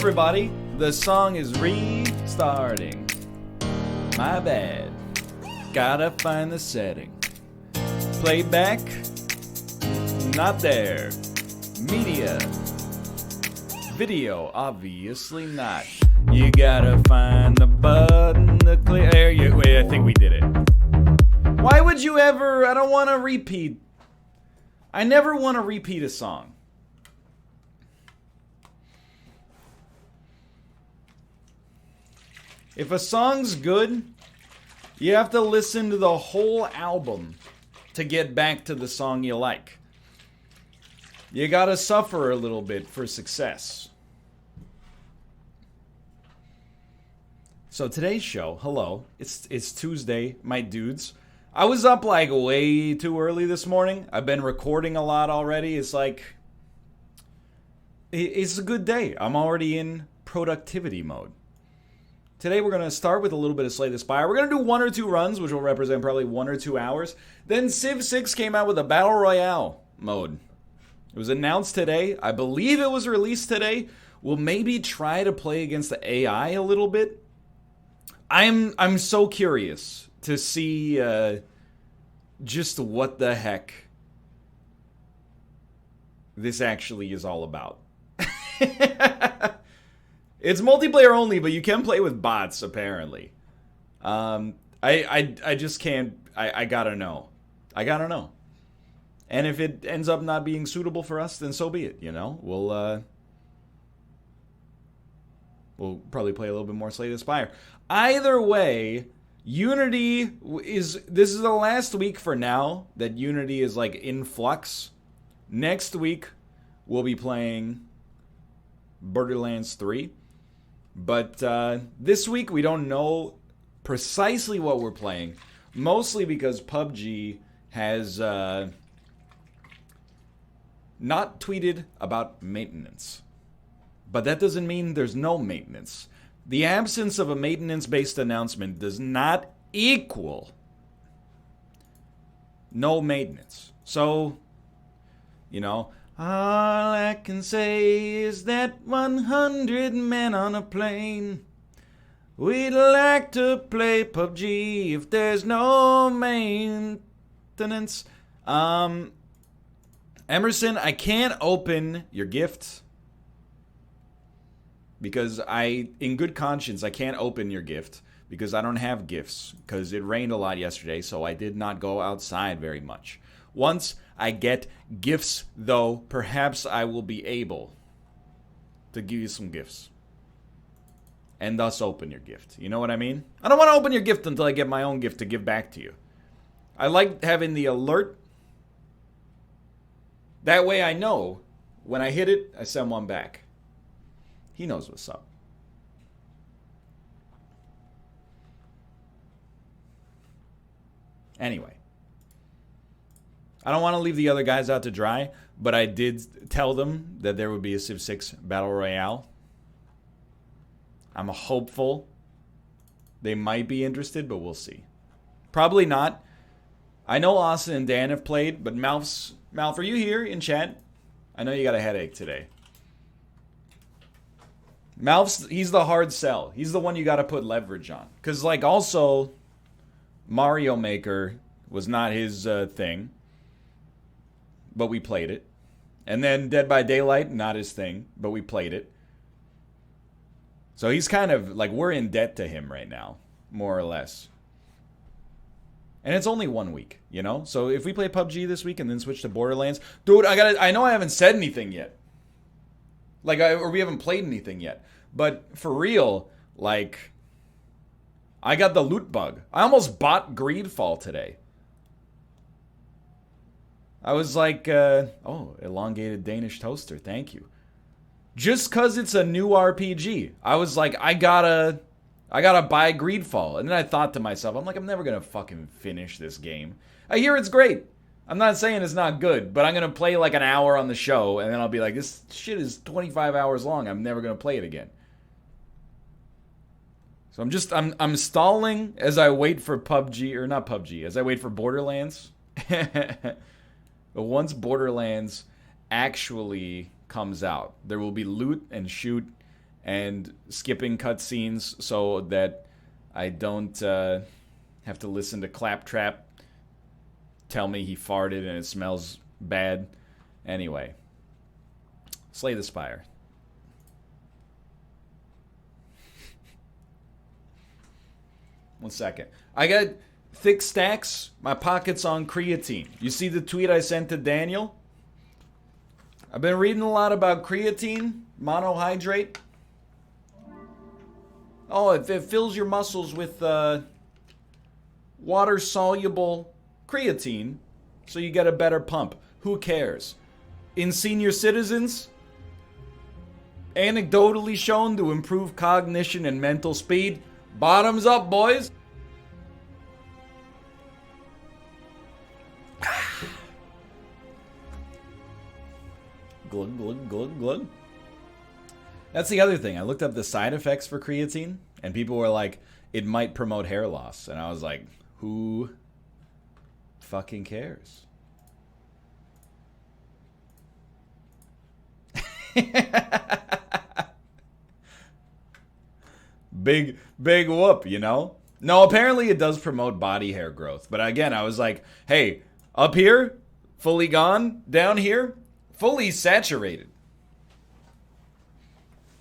everybody. The song is restarting. My bad. Gotta find the setting. Playback. Not there. Media. Video. Obviously not. You gotta find the button to clear. There you. Wait, I think we did it. Why would you ever? I don't want to repeat. I never want to repeat a song. If a song's good, you have to listen to the whole album to get back to the song you like. You gotta suffer a little bit for success. So today's show, hello, it's Tuesday, my dudes. I was up like way too early this morning. I've been recording a lot already. It's like, it's a good day. I'm already in productivity mode. Today we're going to start with a little bit of Slay the Spire. We're going to do 1 or 2 runs, which will represent probably 1 or 2 hours. Then Civ 6 came out with a Battle Royale mode. It was announced today. I believe it was released today. We'll maybe try to play against the AI a little bit. I'm so curious to see just what the heck this actually is all about. It's multiplayer only, but you can play with bots, apparently. I just can't. I gotta know. I gotta know. And if it ends up not being suitable for us, then so be it, you know? We'll probably play a little bit more Slay the Spire. Either way, Unity this is the last week for now that Unity is like in flux. Next week, we'll be playing Borderlands 3. But this week, we don't know precisely what we're playing. Mostly because PUBG has not tweeted about maintenance. But that doesn't mean there's no maintenance. The absence of a maintenance-based announcement does not equal no maintenance. So, you know, all I can say is that 100 men on a plane. We'd like to play PUBG if there's no maintenance. Emerson, I can't open your gift. Because in good conscience, I can't open your gift. Because I don't have gifts. Because it rained a lot yesterday, so I did not go outside very much. Once I get gifts, though, perhaps I will be able to give you some gifts. And thus open your gift. You know what I mean? I don't want to open your gift until I get my own gift to give back to you. I like having the alert. That way I know when I hit it, I send one back. He knows what's up. Anyway. I don't want to leave the other guys out to dry, but I did tell them that there would be a Civ 6 Battle Royale. I'm hopeful they might be interested, but we'll see. Probably not. I know Austin and Dan have played, but Malf, are you here in chat? I know you got a headache today. He's the hard sell. He's the one you got to put leverage on. Because, like, also, Mario Maker was not his thing. But we played it. And then Dead by Daylight, not his thing, but we played it. So he's kind of, like, we're in debt to him right now, more or less. And it's only 1 week, you know? So if we play PUBG this week and then switch to Borderlands... Dude, I know I haven't said anything yet. Like, or we haven't played anything yet. But for real, like, I got the loot bug. I almost bought Greedfall today. I was like, oh, elongated Danish toaster, thank you. Just because it's a new RPG. I was like, I gotta buy Greedfall. And then I thought to myself, I'm like, I'm never going to fucking finish this game. I hear it's great. I'm not saying it's not good, but I'm going to play like an hour on the show, and then I'll be like, this shit is 25 hours long. I'm never going to play it again. So I'm stalling as I wait for PUBG, or not PUBG, as I wait for Borderlands. But once Borderlands actually comes out, there will be loot and shoot and skipping cutscenes so that I don't have to listen to Claptrap tell me he farted and it smells bad. Anyway, Slay the Spire. One second. I got thick stacks. My pocket's on creatine. You see the tweet I sent to Daniel? I've been reading a lot about creatine, monohydrate. Oh, it fills your muscles with water-soluble creatine, so you get a better pump. Who cares? In senior citizens, anecdotally shown to improve cognition and mental speed. Bottoms up, boys. Glug, glug, glug, glug. That's the other thing. I looked up the side effects for creatine, and people were like, it might promote hair loss. And I was like, who fucking cares? Big whoop, you know? No, apparently it does promote body hair growth. But again, I was like, hey, up here, fully gone. Down here, fully saturated.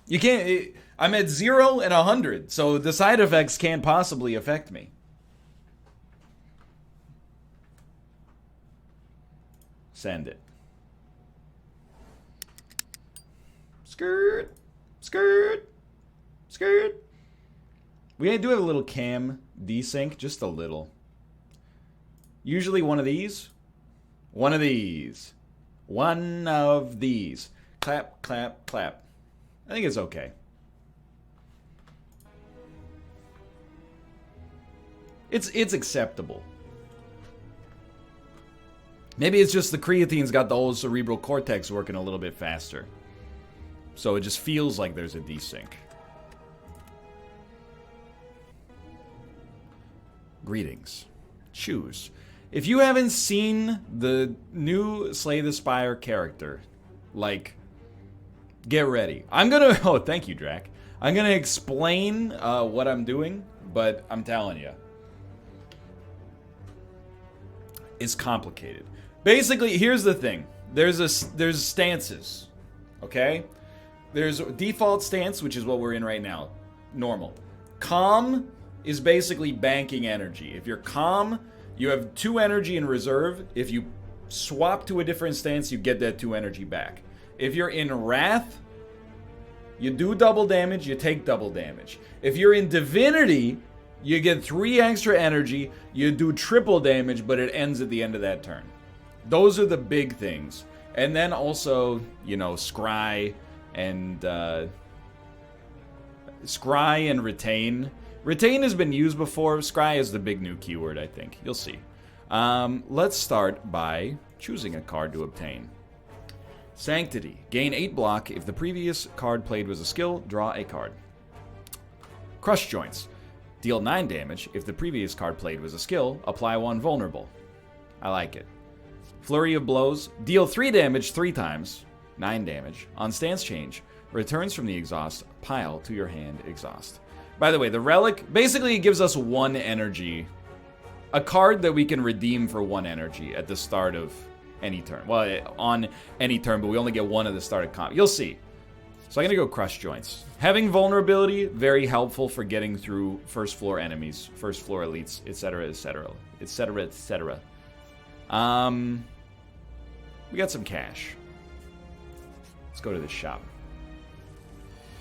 You can't... I'm at 0 and 100, so the side effects can't possibly affect me. Send it. Skirt. Skirt. Skirt. We do have a little cam desync, just a little. Usually one of these. One of these. One of these. Clap, clap, clap. I think it's okay. It's acceptable. Maybe it's just the creatine's got the old cerebral cortex working a little bit faster. So it just feels like there's a desync. Greetings. Choose. If you haven't seen the new Slay the Spire character, like, get ready. I'm gonna... Oh, thank you, Drac. I'm gonna explain what I'm doing, but I'm telling you. It's complicated. Basically, here's the thing. There's stances, okay? There's default stance, which is what we're in right now. Normal. Calm is basically banking energy. If you're calm, you have 2 energy in reserve. If you swap to a different stance, you get that 2 energy back. If you're in Wrath, you do double damage, you take double damage. If you're in Divinity, you get 3 extra energy, you do triple damage, but it ends at the end of that turn. Those are the big things. And then also, you know, Scry and Retain. Retain has been used before. Scry is the big new keyword, I think. You'll see. Let's start by choosing a card to obtain. Sanctity. Gain 8 block. If the previous card played was a skill, draw a card. Crush Joints. Deal 9 damage. If the previous card played was a skill, apply 1 vulnerable. I like it. Flurry of Blows. Deal 3 damage 3 times. 9 damage. On stance change, returns from the exhaust pile to your hand exhaust. By the way, the relic, basically it gives us 1 energy. A card that we can redeem for 1 energy at the start of any turn. Well, on any turn, but we only get 1 at the start of combat. You'll see. So I'm going to go Crush Joints. Having vulnerability, very helpful for getting through first floor enemies, first floor elites, etc., etc., etc., etc. We got some cash. Let's go to the shop.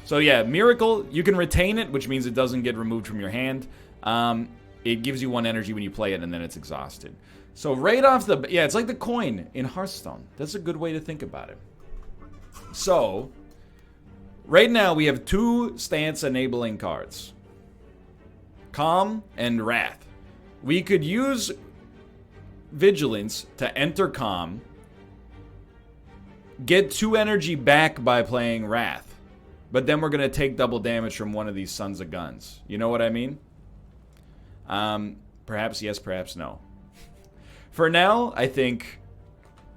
So yeah, Miracle, you can retain it, which means it doesn't get removed from your hand. It gives you 1 energy when you play it, and then it's exhausted. So right off the... Yeah, it's like the coin in Hearthstone. That's a good way to think about it. So, right now we have 2 stance-enabling cards. Calm and Wrath. We could use Vigilance to enter Calm, get 2 energy back by playing Wrath, but then we're going to take double damage from one of these sons of guns. You know what I mean? Perhaps yes, perhaps no. For now, I think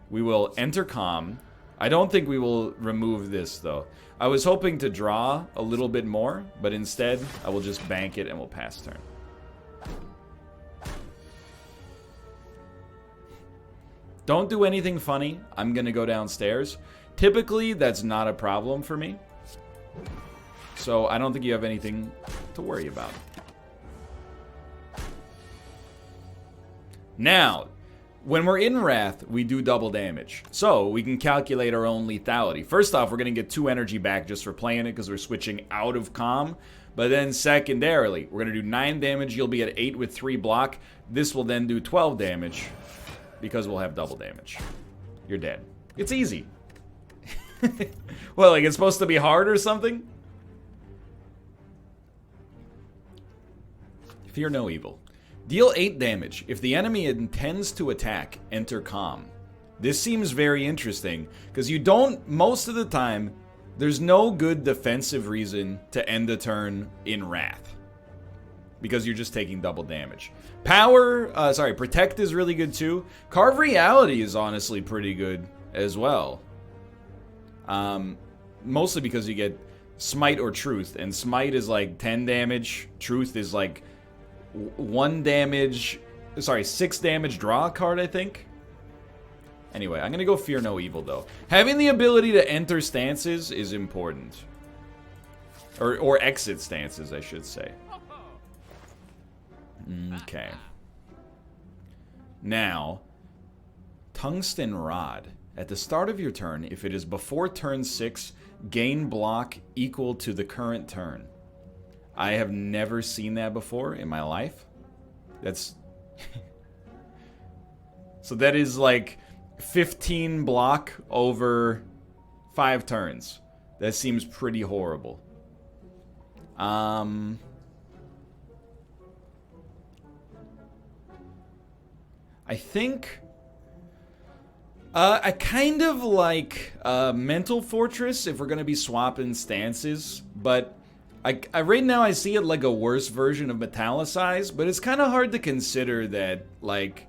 we will enter Calm, I don't think we will remove this, though. I was hoping to draw a little bit more, but instead, I will just bank it and we'll pass turn. Don't do anything funny. I'm going to go downstairs. Typically, that's not a problem for me. So I don't think you have anything to worry about. Now, when we're in Wrath, we do double damage. So we can calculate our own lethality. First off, we're going to get 2 energy back just for playing it because we're switching out of calm. But then secondarily, we're going to do 9 damage. You'll be at 8 with 3 block. This will then do 12 damage because we'll have double damage. You're dead. It's easy. Well, like it's supposed to be hard or something? Fear no evil. Deal 8 damage. If the enemy intends to attack, enter calm. This seems very interesting, because you don't, most of the time, there's no good defensive reason to end a turn in Wrath. Because you're just taking double damage. Protect is really good too. Carve Reality is honestly pretty good as well. Mostly because you get Smite or Truth, and Smite is like 10 damage, Truth is like 6 damage draw a card, I think. Anyway, I'm gonna go Fear No Evil though. Having the ability to enter stances is important. Or exit stances, I should say. Okay. Now, Tungsten Rod. At the start of your turn, if it is before turn 6, gain block equal to the current turn. I have never seen that before in my life. That's... So that is like 15 block over 5 turns. That seems pretty horrible. I think... I kind of like Mental Fortress if we're going to be swapping stances, but right now I see it like a worse version of Metallicize, but it's kind of hard to consider that, like,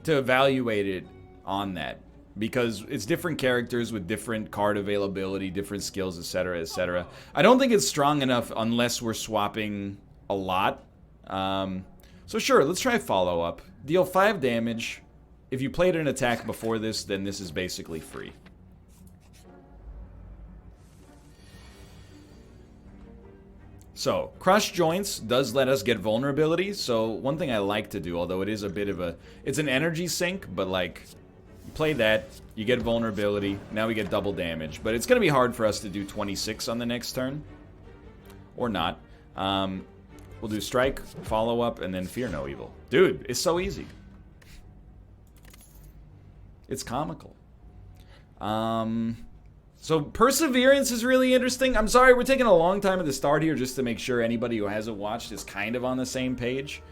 to evaluate it on that, because it's different characters with different card availability, different skills, etc., etc. I don't think it's strong enough unless we're swapping a lot. So sure, let's try Follow Up. Deal 5 damage. If you played an attack before this, then this is basically free. So, Crush Joints does let us get vulnerability, so one thing I like to do, although it is a bit of a... It's an energy sink, but like, play that, you get vulnerability, now we get double damage. But it's going to be hard for us to do 26 on the next turn. Or not. We'll do Strike, Follow Up, and then Fear No Evil. Dude, it's so easy. It's comical. So Perseverance is really interesting. I'm sorry, we're taking a long time at the start here just to make sure anybody who hasn't watched is kind of on the same page.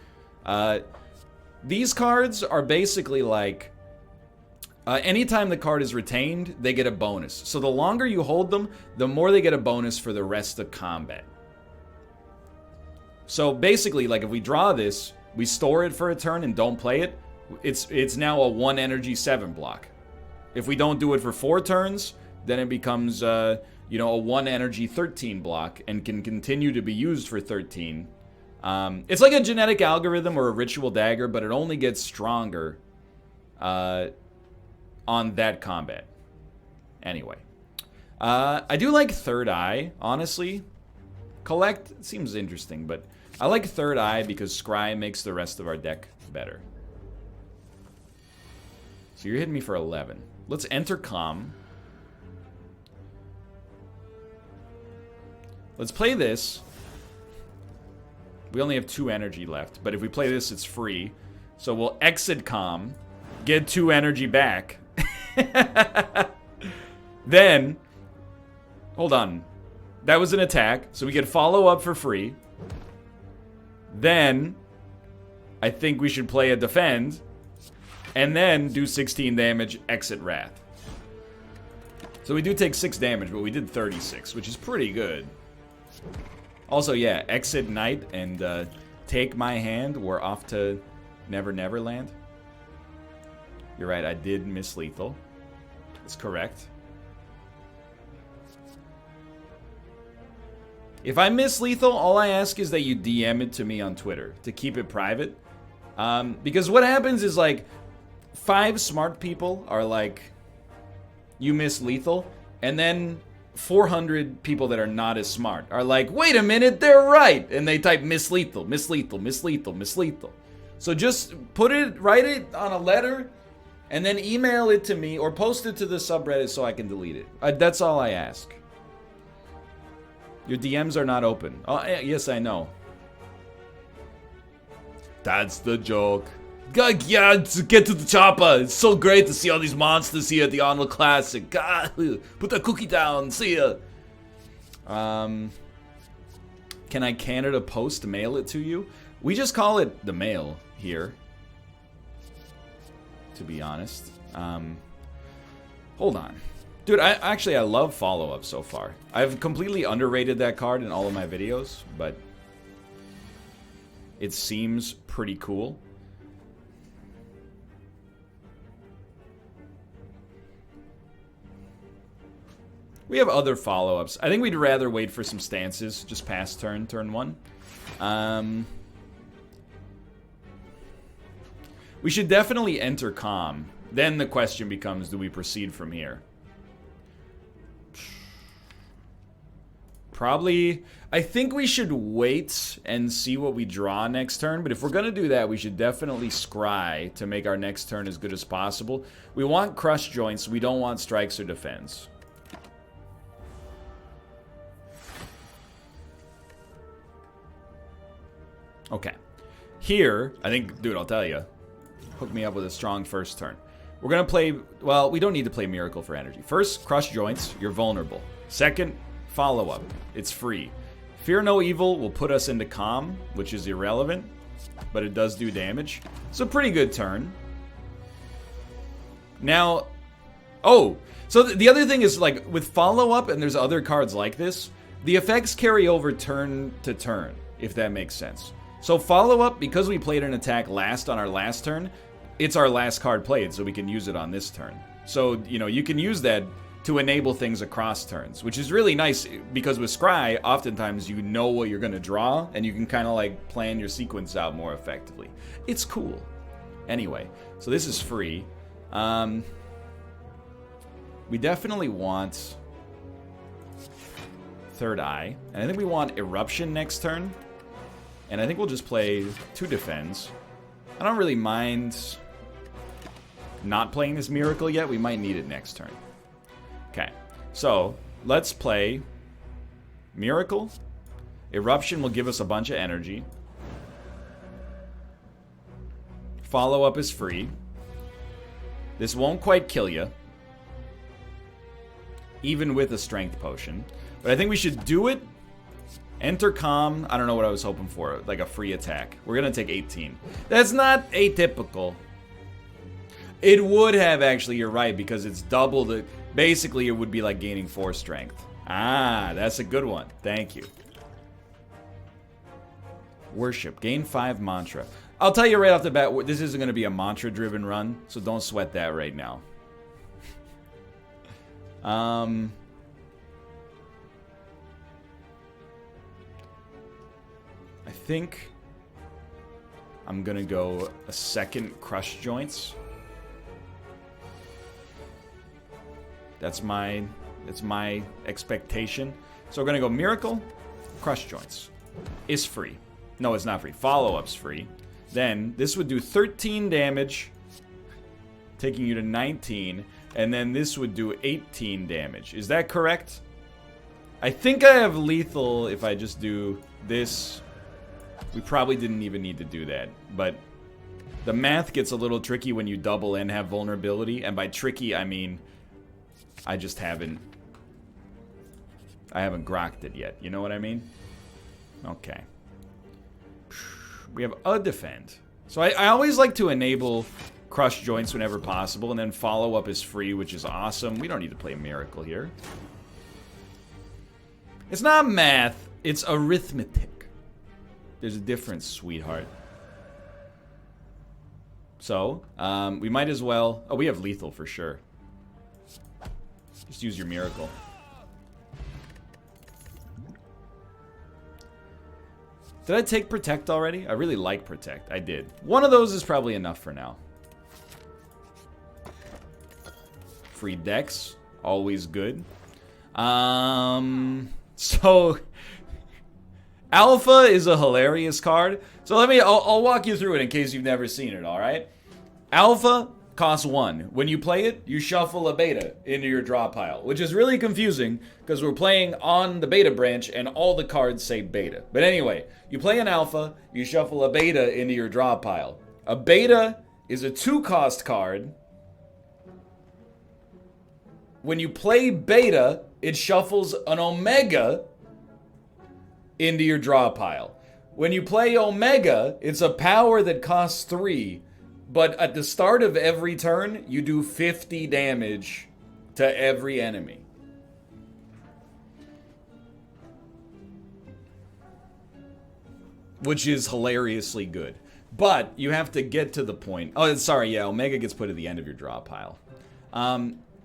These cards are basically like, anytime the card is retained, they get a bonus. So the longer you hold them, the more they get a bonus for the rest of combat. So basically, like if we draw this, we store it for a turn and don't play it, it's now a 1 energy 7 block. If we don't do it for 4 turns, then it becomes, a 1 energy 13 block and can continue to be used for 13. It's like a genetic algorithm or a ritual dagger, but it only gets stronger on that combat. Anyway. I do like Third Eye, honestly. Collect seems interesting, but I like Third Eye because Scry makes the rest of our deck better. So you're hitting me for 11. Let's enter Calm. Let's play this. We only have 2 energy left, but if we play this, it's free. So we'll exit Calm, get 2 energy back. Then, hold on. That was an attack, so we can follow up for free. Then, I think we should play a defend. And then do 16 damage, exit Wrath. So we do take 6 damage, but we did 36, which is pretty good. Also, yeah, exit Knight and take my hand. We're off to Never Never Land. You're right, I did miss lethal. That's correct. If I miss lethal, all I ask is that you DM it to me on Twitter to keep it private. Because what happens is, like, 5 smart people are like, you miss lethal, and then 400 people that are not as smart are like, wait a minute, they're right, and they type miss lethal, miss lethal, miss lethal, miss lethal. So just write it on a letter, and then email it to me or post it to the subreddit so I can delete it. That's all I ask. Your DMs are not open. Oh, yes, I know. That's the joke. Yeah, get to the chopper. It's so great to see all these monsters here at the Arnold Classic. God, put the cookie down. See ya. Can I Canada Post mail it to you? We just call it the mail here, to be honest. Hold on. Dude, I love follow-up so far. I've completely underrated that card in all of my videos, but it seems pretty cool. We have other follow-ups. I think we'd rather wait for some stances just past turn 1. We should definitely enter calm. Then the question becomes, do we proceed from here? Probably, I think we should wait and see what we draw next turn, but if we're going to do that, we should definitely scry to make our next turn as good as possible. We want crush joints, we don't want strikes or defends. Okay. Here, I think, dude, I'll tell you, hook me up with a strong first turn. We're going to play, well, we don't need to play Miracle for energy. First, crush joints, you're vulnerable. Second, follow-up. It's free. Fear no evil will put us into calm, which is irrelevant, but it does do damage. It's a pretty good turn. Now, oh, so the other thing is, like, with follow-up, and there's other cards like this, the effects carry over turn to turn, if that makes sense. So follow-up, because we played an attack last on our last turn, it's our last card played, so we can use it on this turn. So, you know, you can use that to enable things across turns, which is really nice because with Scry, oftentimes you know what you're going to draw, and you can kind of like plan your sequence out more effectively. It's cool. Anyway, so this is free. We definitely want Third Eye, and I think we want Eruption next turn, and I think we'll just play 2 defends. I don't really mind not playing this Miracle yet. We might need it next turn. Okay, so let's play Miracle. Eruption will give us a bunch of energy. Follow-up is free. This won't quite kill you, even with a strength potion. But I think we should do it. Enter calm. I don't know what I was hoping for. Like a free attack. We're going to take 18. That's not atypical. It would have, actually, you're right, because it's double the... Basically, it would be like gaining 4 strength. Ah, that's a good one. Thank you. Worship. Gain 5 mantra. I'll tell you right off the bat, this isn't going to be a mantra-driven run, so don't sweat that right now. I think I'm going to go a second crush joints. That's my expectation. So we're going to go Miracle, Crush Joints. Is free. No, it's not free. Follow-up's free. Then this would do 13 damage, taking you to 19. And then this would do 18 damage. Is that correct? I think I have lethal if I just do this. We probably didn't even need to do that. But the math gets a little tricky when you double and have vulnerability. And by tricky, I mean... I just haven't grokked it yet. You know what I mean? Okay. We have a defend. So I always like to enable crush joints whenever possible, and then follow-up is free, which is awesome. We don't need to play Miracle here. It's not math. It's arithmetic. There's a difference, sweetheart. So, we might as well... Oh, we have lethal for sure. Just use your Miracle. Did I take Protect already? I really like Protect. I did. One of those is probably enough for now. Free Dex. Always good. So... Alpha is a hilarious card. So I'll walk you through it in case you've never seen it, alright? Alpha costs 1. When you play it, you shuffle a beta into your draw pile, which is really confusing because we're playing on the beta branch and all the cards say beta. But anyway, you play an alpha, you shuffle a beta into your draw pile. A beta is a 2-cost card. When you play beta, it shuffles an omega into your draw pile. When you play Omega, it's a power that costs 3, but at the start of every turn, you do 50 damage to every enemy. Which is hilariously good. But you have to get to the point. Oh, sorry, yeah, Omega gets put at the end of your draw pile.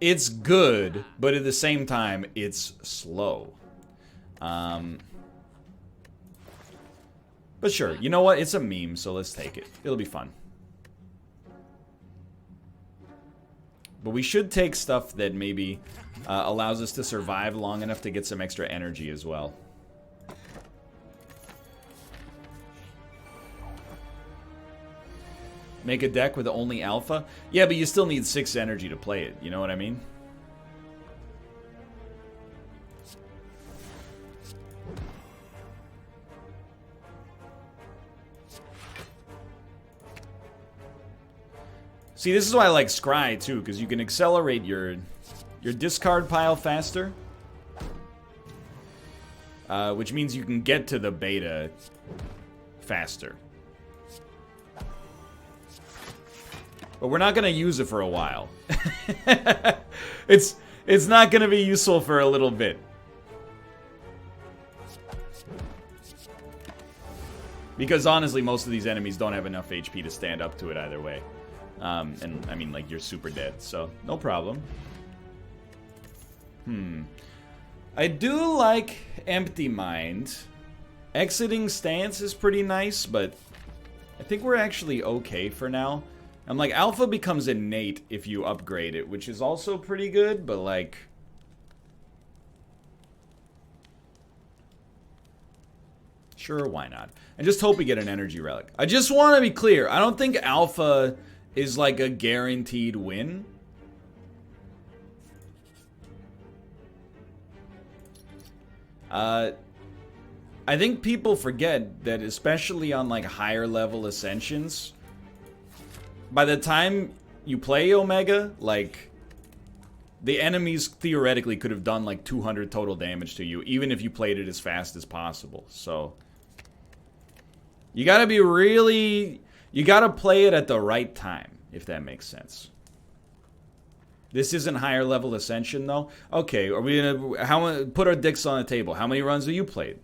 It's good, but at the same time, it's slow. But sure, you know what? It's a meme, so let's take it. It'll be fun. But we should take stuff that maybe allows us to survive long enough to get some extra energy as well. Make a deck with only alpha? Yeah, but you still need 6 energy to play it. You know what I mean? See, this is why I like Scry, too, because you can accelerate your discard pile faster. Which means you can get to the beta faster. But we're not going to use it for a while. It's not going to be useful for a little bit. Because honestly, most of these enemies don't have enough HP to stand up to it either way. And, I mean, like, you're super dead, so no problem. I do like Empty Mind. Exiting Stance is pretty nice, but I think we're actually okay for now. I'm like, Alpha becomes innate if you upgrade it, which is also pretty good, but, like... Sure, why not? I just hope we get an Energy Relic. I just want to be clear. I don't think Alpha is like a guaranteed win. I think people forget that, especially on like higher level ascensions, by the time you play Omega, like, the enemies theoretically could have done like 200 total damage to you, even if you played it as fast as possible. So you gotta be really... You gotta play it at the right time, if that makes sense. This isn't higher level ascension, though. Okay, are we gonna put our dicks on the table? How many runs have you played?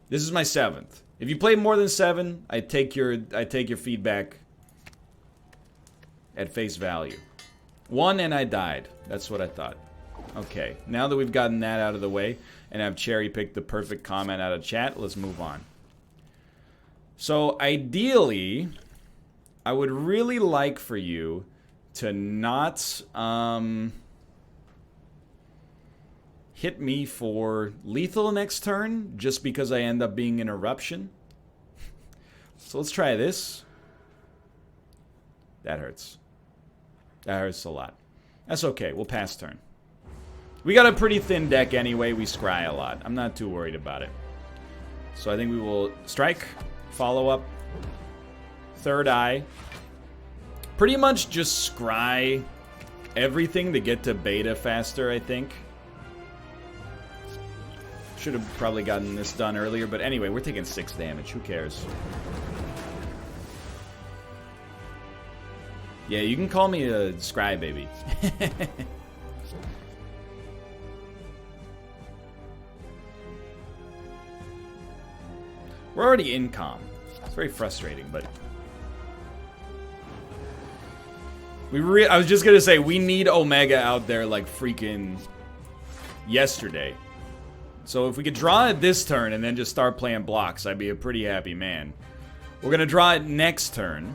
This is my 7th. If you play more than 7, I take your feedback at face value. 1 and I died. That's what I thought. Okay, now that we've gotten that out of the way and I've cherry-picked the perfect comment out of chat, let's move on. So, ideally, I would really like for you to not hit me for lethal next turn, just because I end up being an eruption. So let's try this. That hurts. That hurts a lot. That's okay, we'll pass turn. We got a pretty thin deck anyway, we scry a lot. I'm not too worried about it. So I think we will strike. Follow up. Third Eye. Pretty much just scry everything to get to beta faster, I think. Should have probably gotten this done earlier, but anyway, we're taking 6 damage. Who cares? Yeah, you can call me a scry baby. We're already in calm. It's very frustrating, but... I was just gonna say, we need Omega out there like freaking yesterday. So if we could draw it this turn and then just start playing blocks, I'd be a pretty happy man. We're gonna draw it next turn.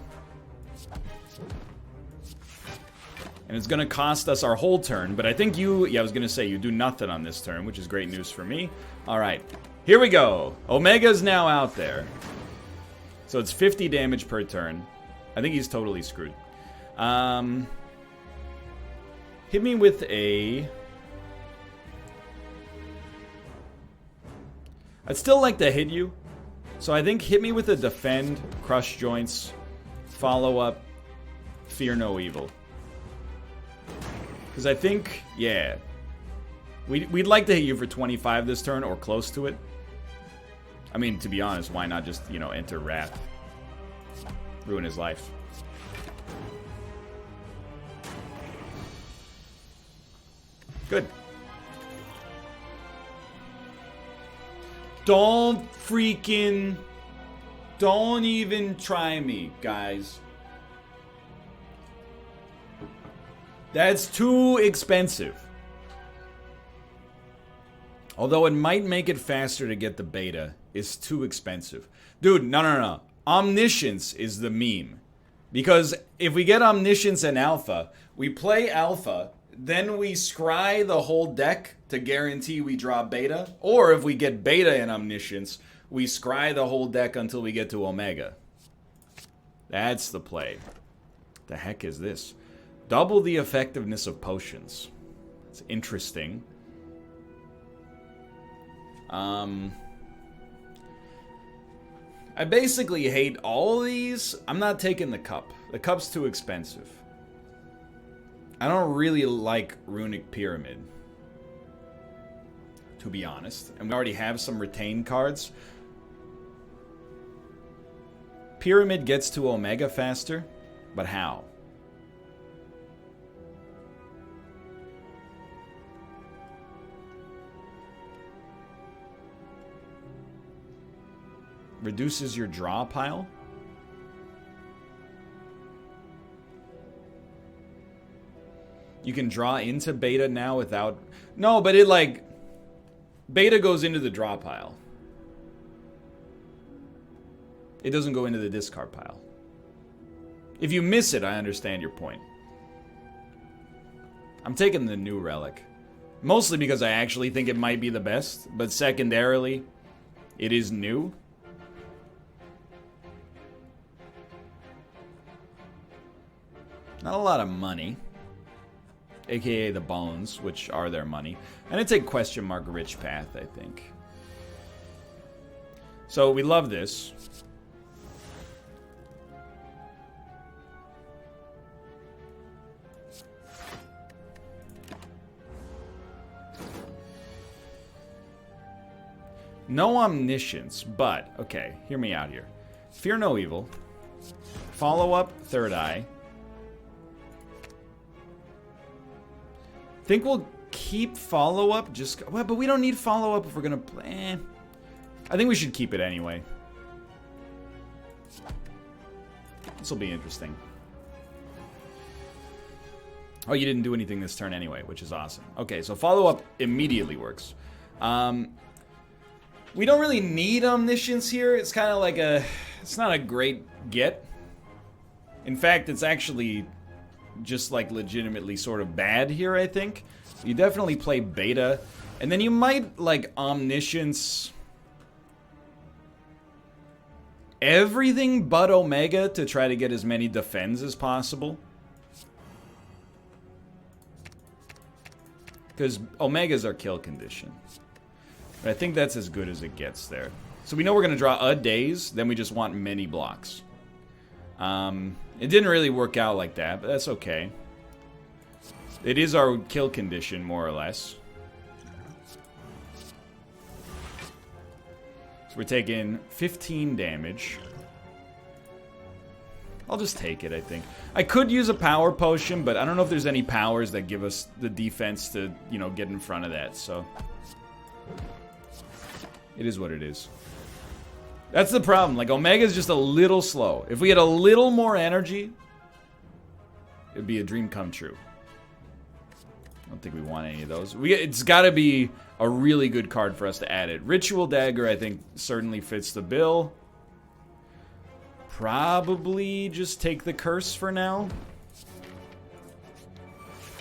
And it's gonna cost us our whole turn, but I think I was gonna say you do nothing on this turn, which is great news for me. Alright, here we go. Omega's now out there. So it's 50 damage per turn. I think he's totally screwed. Hit me with a... I'd still like to hit you. So I think hit me with a defend, crush joints, follow up, fear no evil. Because I think, yeah. We'd like to hit you for 25 this turn or close to it. I mean, to be honest, why not just, you know, enter Wrath? Ruin his life. Good. Don't even try me, guys. That's too expensive. Although it might make it faster to get the beta, it's too expensive. Dude, no. Omniscience is the meme. Because if we get Omniscience and Alpha, we play Alpha, then we scry the whole deck to guarantee we draw Beta. Or if we get Beta and Omniscience, we scry the whole deck until we get to Omega. That's the play. The heck is this? Double the effectiveness of potions. It's interesting. I basically hate all of these. I'm not taking the cup. The cup's too expensive. I don't really like Runic Pyramid, to be honest. And we already have some retained cards. Pyramid gets to Omega faster, but how? Reduces your draw pile? You can draw into Beta now without... No, but it like... Beta goes into the draw pile. It doesn't go into the discard pile. If you miss it, I understand your point. I'm taking the new relic. Mostly because I actually think it might be the best. But secondarily, it is new. Not a lot of money. AKA the bones, which are their money. And it's a question mark rich path, I think. So we love this. No Omniscience, but, okay, hear me out here. Fear no evil. Follow up, Third Eye. Think we'll keep follow up. Just well, but we don't need follow up if we're gonna play. I think we should keep it anyway. This will be interesting. Oh, you didn't do anything this turn anyway, which is awesome. Okay, so follow up immediately works. We don't really need Omniscience here. It's kind of like it's not a great get. In fact, it's actually just like legitimately sort of bad here, I think. You definitely play Beta, and then you might like Omniscience everything but Omega to try to get as many defends as possible. Because Omegas are kill condition. But I think that's as good as it gets there. So we know we're going to draw a daze, then we just want many blocks. It didn't really work out like that, but that's okay. It is our kill condition, more or less. So we're taking 15 damage. I'll just take it, I think. I could use a power potion, but I don't know if there's any powers that give us the defense to, you know, get in front of that, so... It is what it is. That's the problem. Like, Omega's just a little slow. If we had a little more energy, it'd be a dream come true. I don't think we want any of those. It's got to be a really good card for us to add it. Ritual Dagger, I think, certainly fits the bill. Probably just take the curse for now.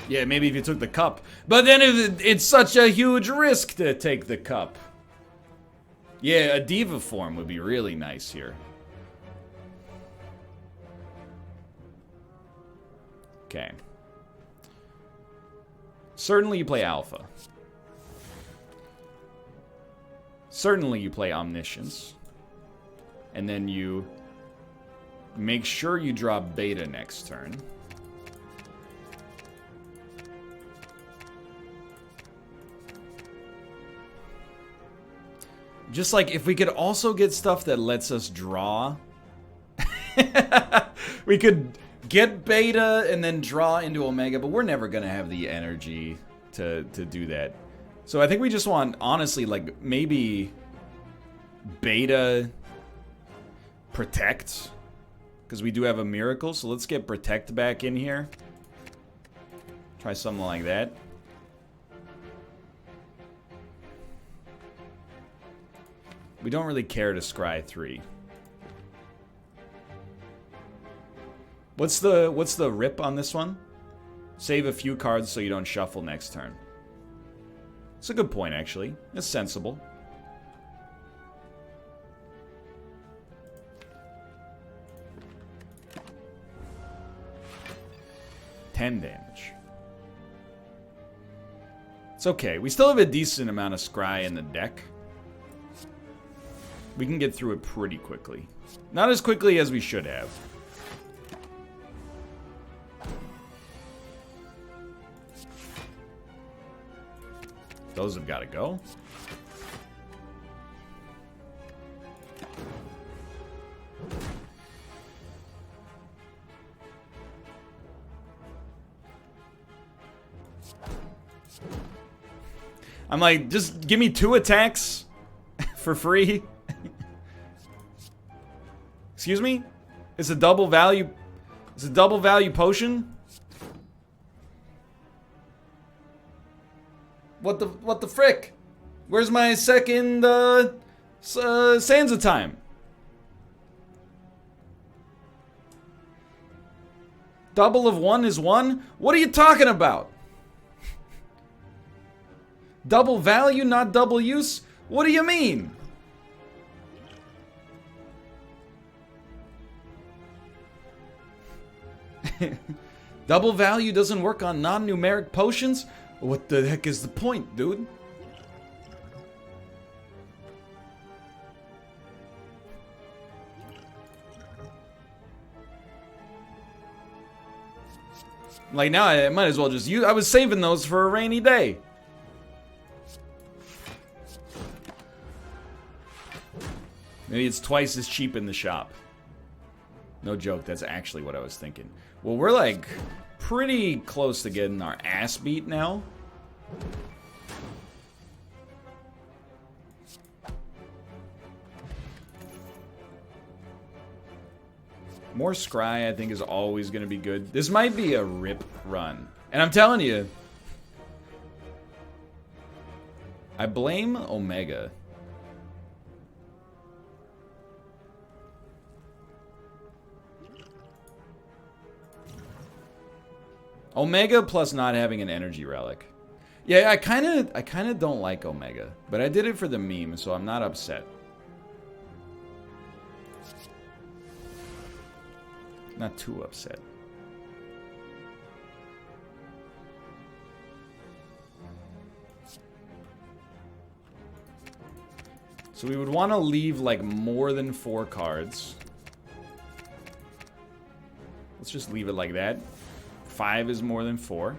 Yeah, maybe if you took the cup. But then it's such a huge risk to take the cup. Yeah, a diva form would be really nice here. Okay. Certainly you play Alpha. Certainly you play Omniscience. And then you make sure you draw Beta next turn. Just like, if we could also get stuff that lets us draw. We could get Beta and then draw into Omega, but we're never going to have the energy to do that. So I think we just want, honestly, like, maybe Beta Protect. Because we do have a Miracle, so let's get Protect back in here. Try something like that. We don't really care to scry 3. What's the rip on this one? Save a few cards so you don't shuffle next turn. It's a good point, actually. It's sensible. $10 damage. It's okay. We still have a decent amount of scry in the deck. We can get through it pretty quickly. Not as quickly as we should have. Those have got to go. I'm like, just give me 2 attacks for free. Excuse me? It's a double value. It's a double value potion? What the frick? Where's my second Sansa time? Double of 1 is 1? What are you talking about? Double value, not double use? What do you mean? Double value doesn't work on non-numeric potions? What the heck is the point, dude? Like, now I might as well just use... I was saving those for a rainy day. Maybe it's twice as cheap in the shop. No joke, that's actually what I was thinking. Well, we're like pretty close to getting our ass beat now. More scry, I think, is always going to be good. This might be a rip run. And I'm telling you, I blame Omega. Omega plus not having an energy relic. Yeah, I kind of don't like Omega, but I did it for the meme, so I'm not upset. Not too upset. So we would want to leave like more than 4 cards. Let's just leave it like that. 5 is more than 4.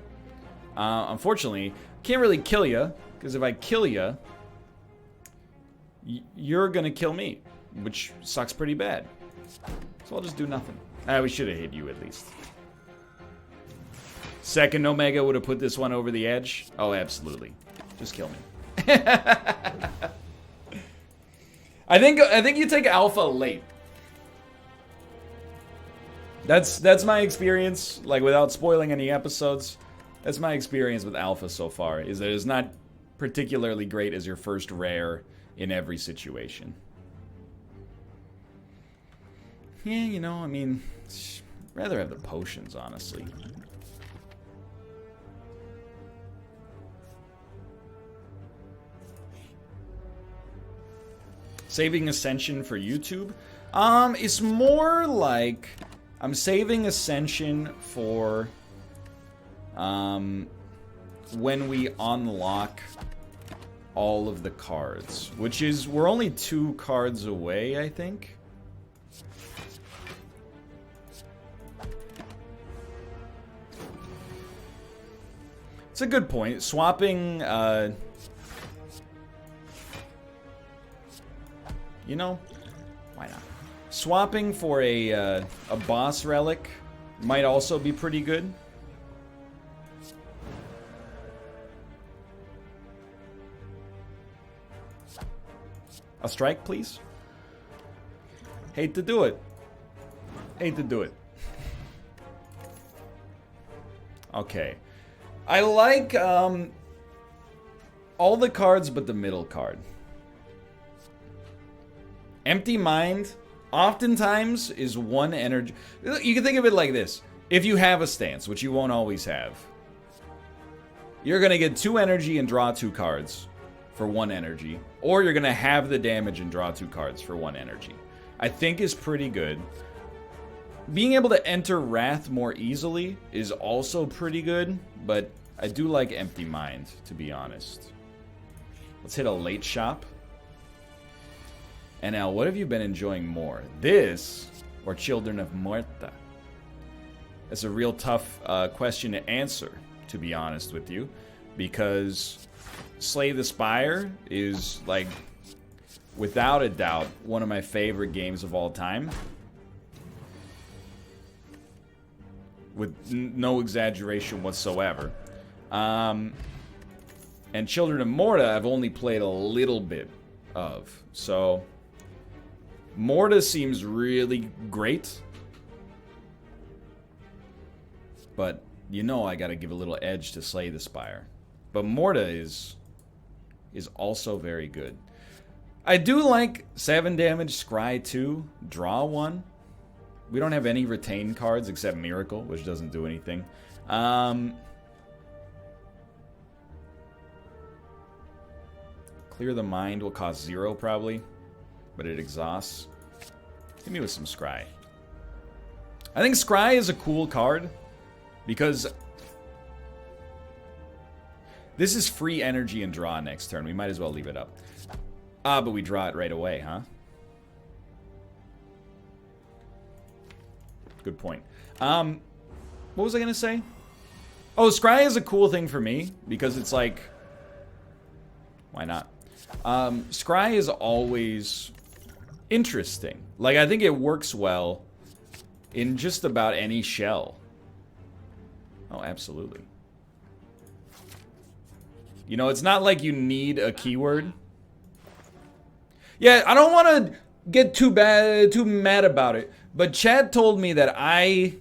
Unfortunately, can't really kill you, because if I kill you, you're gonna kill me, which sucks pretty bad. So I'll just do nothing. We should have hit you at least. Second Omega would have put this one over the edge. Oh, absolutely. Just kill me. I think you take Alpha late. That's my experience, like, without spoiling any episodes. That's my experience with Alpha so far, is that it's not particularly great as your first rare in every situation. Yeah, you know, I mean, I'd rather have the potions, honestly. Saving Ascension for YouTube? It's more like I'm saving Ascension for when we unlock all of the cards, which is, we're only 2 cards away, I think. It's a good point. Swapping, you know, why not? Swapping for a boss relic might also be pretty good. A strike, please. Hate to do it. Hate to do it. Okay. I like all the cards but the middle card. Empty Mind oftentimes is 1 energy. You can think of it like this. If you have a stance, which you won't always have, you're going to get 2 energy and draw 2 cards for 1 energy. Or you're going to have the damage and draw 2 cards for 1 energy. I think is pretty good. Being able to enter Wrath more easily is also pretty good, but I do like Empty Mind, to be honest. Let's hit a late shop. NL, what have you been enjoying more? This or Children of Muerta? That's a real tough question to answer, to be honest with you, because Slay the Spire is, like, without a doubt, one of my favorite games of all time. With no exaggeration whatsoever. And Children of Morta I've only played a little bit of. So, Morta seems really great. But, you know I gotta give a little edge to Slay the Spire. But Morta is also very good. I do like 7 damage Scry 2, draw 1. We don't have any retain cards except Miracle, which doesn't do anything. Clear the Mind will cost 0 probably, but it exhausts. Hit me with some Scry. I think Scry is a cool card because this is free energy and draw next turn. We might as well leave it up. But we draw it right away, huh? Good point. What was I going to say? Oh, Scry is a cool thing for me because it's like, why not? Scry is always interesting. Like, I think it works well in just about any shell. Oh, absolutely. You know, it's not like you need a keyword. Yeah, I don't want to get too mad about it. But Chad told me that I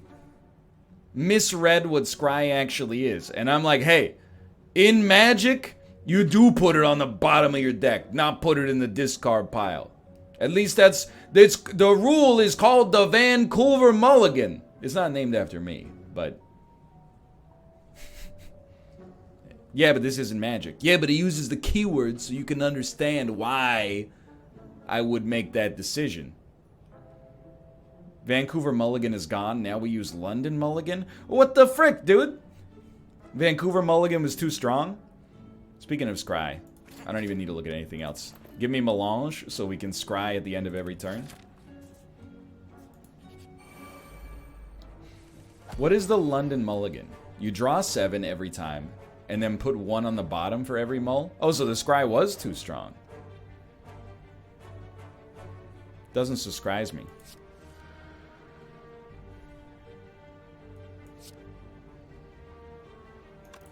misread what Scry actually is. And I'm like, hey, in Magic, you do put it on the bottom of your deck, not put it in the discard pile. At least that's the rule is called the Vancouver Mulligan. It's not named after me, but yeah, but this isn't Magic. Yeah, but it uses the keywords so you can understand why I would make that decision. Vancouver Mulligan is gone. Now we use London Mulligan. What the frick, dude? Vancouver Mulligan was too strong. Speaking of Scry, I don't even need to look at anything else. Give me Melange so we can Scry at the end of every turn. What is the London Mulligan? You draw 7 every time and then put 1 on the bottom for every mull? Oh, so the Scry was too strong. Doesn't subscribe me.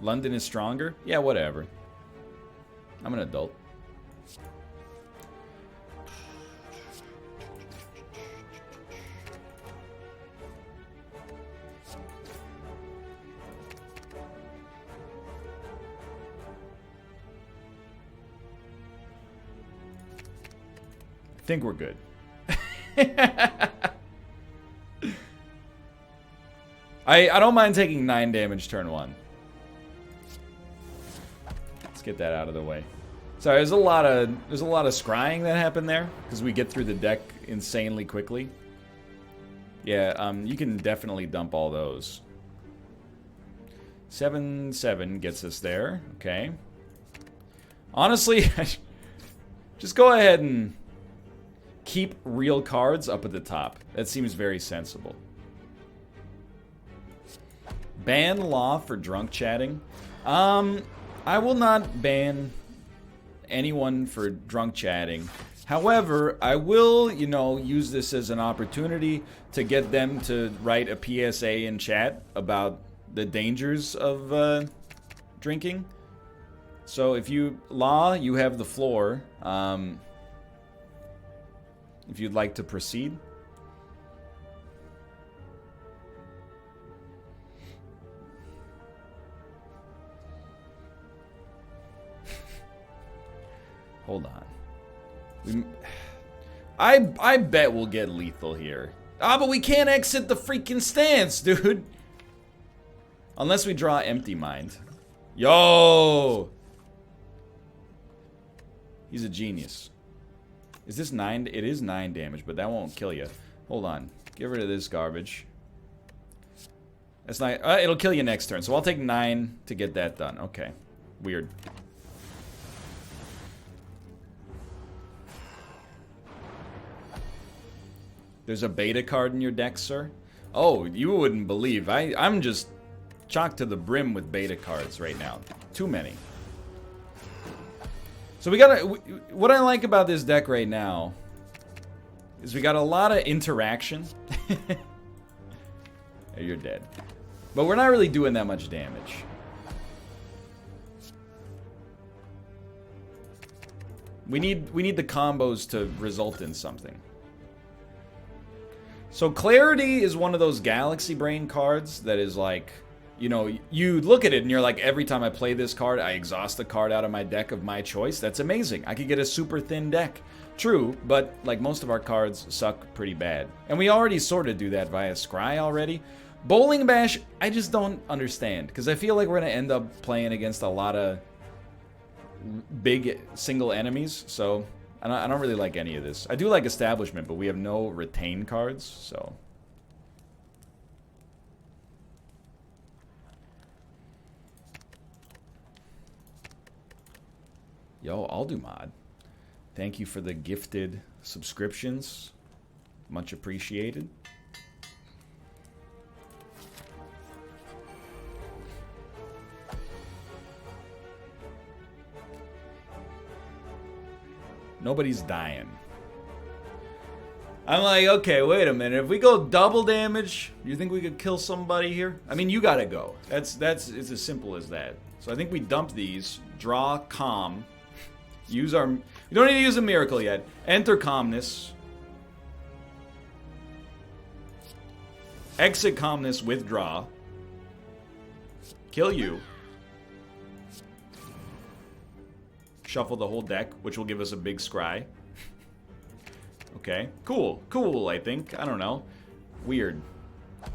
London is stronger? Yeah, whatever. I'm an adult. think we're good. I don't mind taking 9 damage turn 1. Let's get that out of the way. Sorry, there's a lot of scrying that happened there because we get through the deck insanely quickly. Yeah, you can definitely dump all those. 7/7 gets us there. Okay. Honestly, just go ahead and keep real cards up at the top. That seems very sensible. Ban law for drunk chatting. I will not ban anyone for drunk chatting. However, I will, you know, use this as an opportunity to get them to write a PSA in chat about the dangers of drinking. So if you, Law, you have the floor. If you'd like to proceed. Hold on. I bet we'll get lethal here. Ah, but we can't exit the freaking stance, dude. Unless we draw Empty Mind. Yo! He's a genius. Is this 9? It is 9 damage, but that won't kill you. Hold on. Get rid of this garbage. That's not... it'll kill you next turn, so I'll take 9 to get that done. Okay. Weird. There's a beta card in your deck, sir? Oh, you wouldn't believe. I'm just chocked to the brim with beta cards right now. Too many. So we got what I like about this deck right now is we got a lot of interaction. Hey, you're dead. But we're not really doing that much damage. We need the combos to result in something. So Clarity is one of those Galaxy Brain cards that is like, you know, you look at it and you're like, every time I play this card, I exhaust the card out of my deck of my choice. That's amazing. I could get a super thin deck. True, but like most of our cards suck pretty bad. And we already sort of do that via Scry already. Bowling Bash, I just don't understand. Because I feel like we're going to end up playing against a lot of big single enemies. So I don't really like any of this. I do like Establishment, but we have no retain cards, so... Yo, I'll do mod. Thank you for the gifted subscriptions. Much appreciated. Nobody's dying. I'm like, okay, wait a minute. If we go double damage, you think we could kill somebody here? I mean, you gotta go. It's as simple as that. So I think we dump these, draw Calm, use our... We don't need to use a Miracle yet. Enter Calmness. Exit Calmness, withdraw. Kill you. Shuffle the whole deck, which will give us a big scry. Okay. Cool. Cool, I think. I don't know. Weird.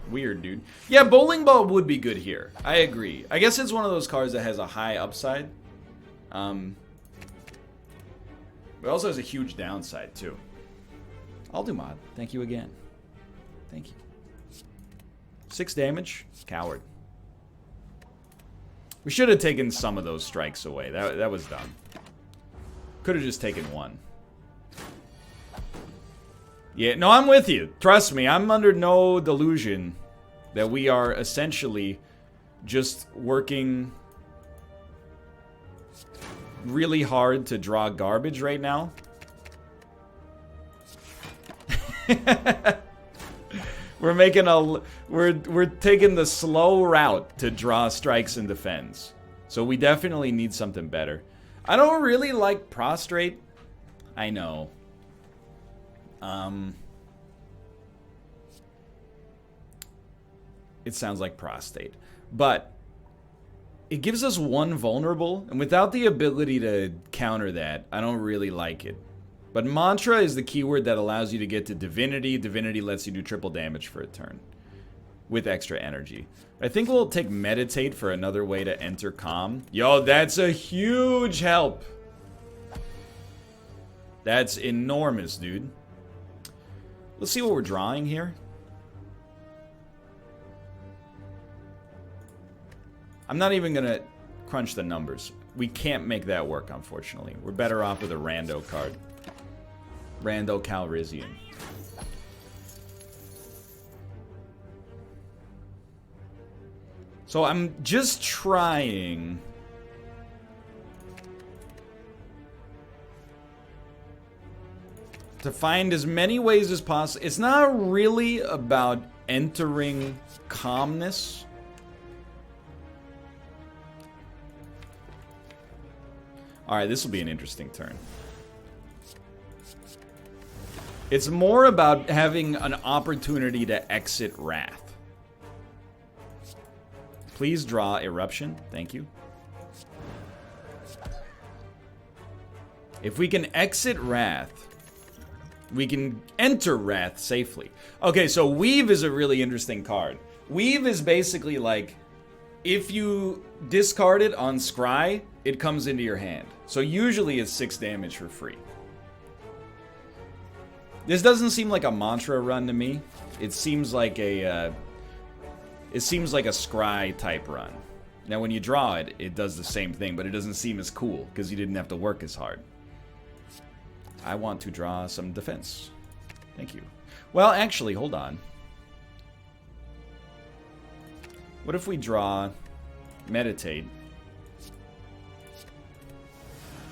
Weird, dude. Yeah, Bowling Ball would be good here. I agree. I guess it's one of those cards that has a high upside. But also has a huge downside, too. I'll do mod. Thank you again. Thank you. 6 damage. Coward. We should have taken some of those strikes away. That was dumb. Could have just taken 1. Yeah, no, I'm with you. Trust me, I'm under no delusion that we are essentially just working really hard to draw garbage right now. We're taking the slow route to draw strikes and defends. So we definitely need something better. I don't really like Prostrate. I know. It sounds like Prostate. But it gives us 1 vulnerable, and without the ability to counter that, I don't really like it. But Mantra is the keyword that allows you to get to Divinity. Divinity lets you do triple damage for a turn with extra energy. I think we'll take Meditate for another way to enter Calm. Yo, that's a huge help. That's enormous, dude. Let's see what we're drawing here. I'm not even gonna crunch the numbers. We can't make that work, unfortunately. We're better off with a rando card. Rando Calrissian. So I'm just trying to find as many ways as possible. It's not really about entering calmness. Alright, this will be an interesting turn. It's more about having an opportunity to exit Wrath. Please draw Eruption. Thank you. If we can exit Wrath, we can enter Wrath safely. Okay, so Weave is a really interesting card. Weave is basically like, if you discard it on Scry, it comes into your hand. So usually it's 6 damage for free. This doesn't seem like a Mantra run to me. It seems like a Scry type run. Now when you draw it, it does the same thing, but it doesn't seem as cool because you didn't have to work as hard. I want to draw some defense. Thank you. Well, actually, hold on. What if we draw Meditate,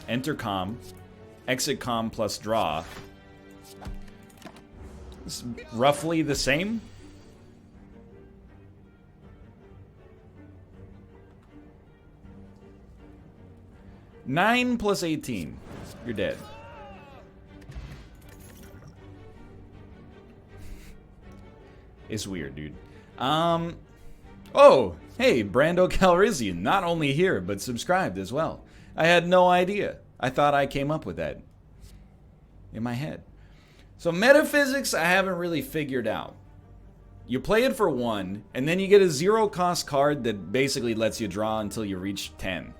enter Calm, exit Calm plus draw? It's roughly the same. Nine plus 18. You're dead. It's weird, dude. Oh, hey, Brando Calrissian, not only here, but subscribed as well. I had no idea. I thought I came up with that in my head. So Metaphysics, I haven't really figured out. You play it for 1, and then you get a 0-cost card that basically lets you draw until you reach 10.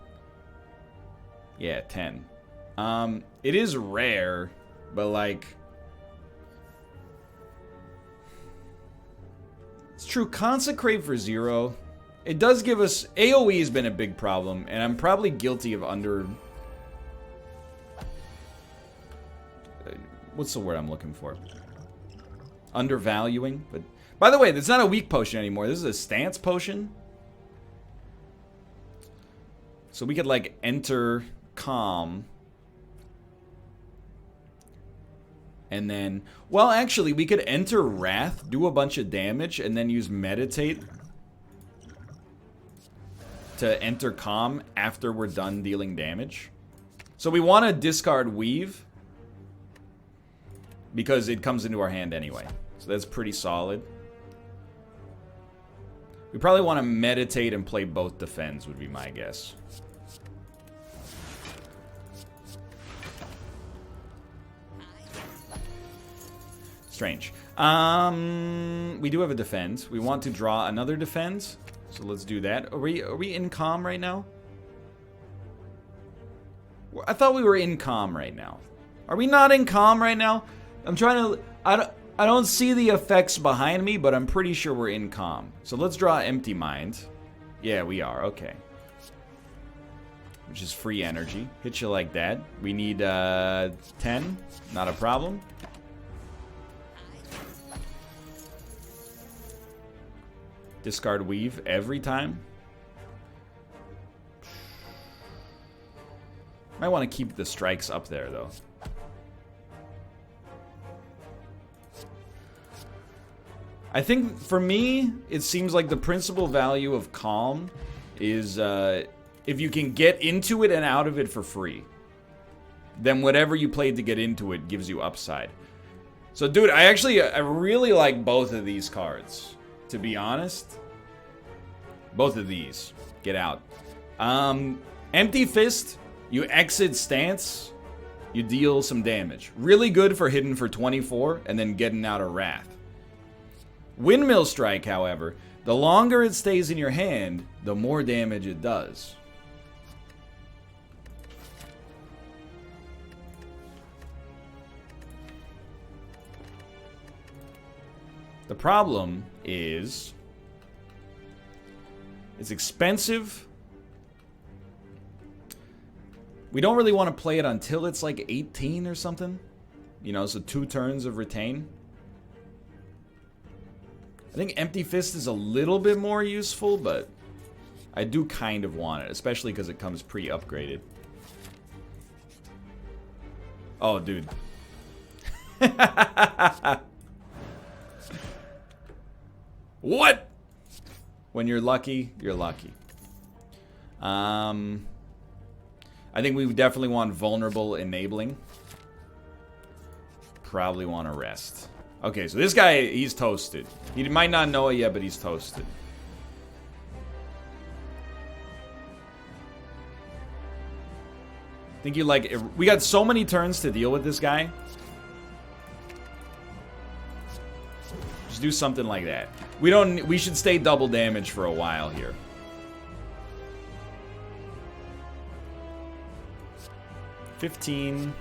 Yeah, 10. It is rare, but like... It's true, Consecrate for 0. It does give us... AoE has been a big problem, and I'm probably guilty of under... What's the word I'm looking for? Undervaluing. But by the way, that's not a weak potion anymore. This is a stance potion. So we could like enter Calm. And then, well, actually, we could enter Wrath, do a bunch of damage, and then use Meditate to enter Calm after we're done dealing damage. So we want to discard Weave because it comes into our hand anyway. So that's pretty solid. We probably want to Meditate and play both Defends, would be my guess. Strange. We do have a Defend. We want to draw another Defend. So let's do that. Are we in Calm right now? I thought we were in Calm right now. Are we not in Calm right now? I'm trying to... I don't see the effects behind me, but I'm pretty sure we're in Calm. So let's draw Empty Mind. Yeah, we are. Okay. Which is free energy. Hit you like that. We need 10. Not a problem. Discard Weave every time. Might want to keep the strikes up there, though. I think, for me, it seems like the principal value of Calm is if you can get into it and out of it for free, then whatever you played to get into it gives you upside. So, dude, I really like both of these cards, to be honest. Both of these. Get out. Empty Fist, you exit Stance, you deal some damage. Really good for hitting for 24 and then getting out of Wrath. Windmill Strike, however, the longer it stays in your hand, the more damage it does. The problem is it's expensive. We don't really want to play it until it's like 18 or something. You know, so 2 turns of retain. I think Empty Fist is a little bit more useful, but I do kind of want it, especially because it comes pre-upgraded. Oh, dude. What? When you're lucky, you're lucky. I think we definitely want Vulnerable Enabling. Probably want to rest. Okay, so this guy, he's toasted. He might not know it yet, but he's toasted. I think you like... We got so many turns to deal with this guy. Just do something like that. We should stay double damage for a while here. $15,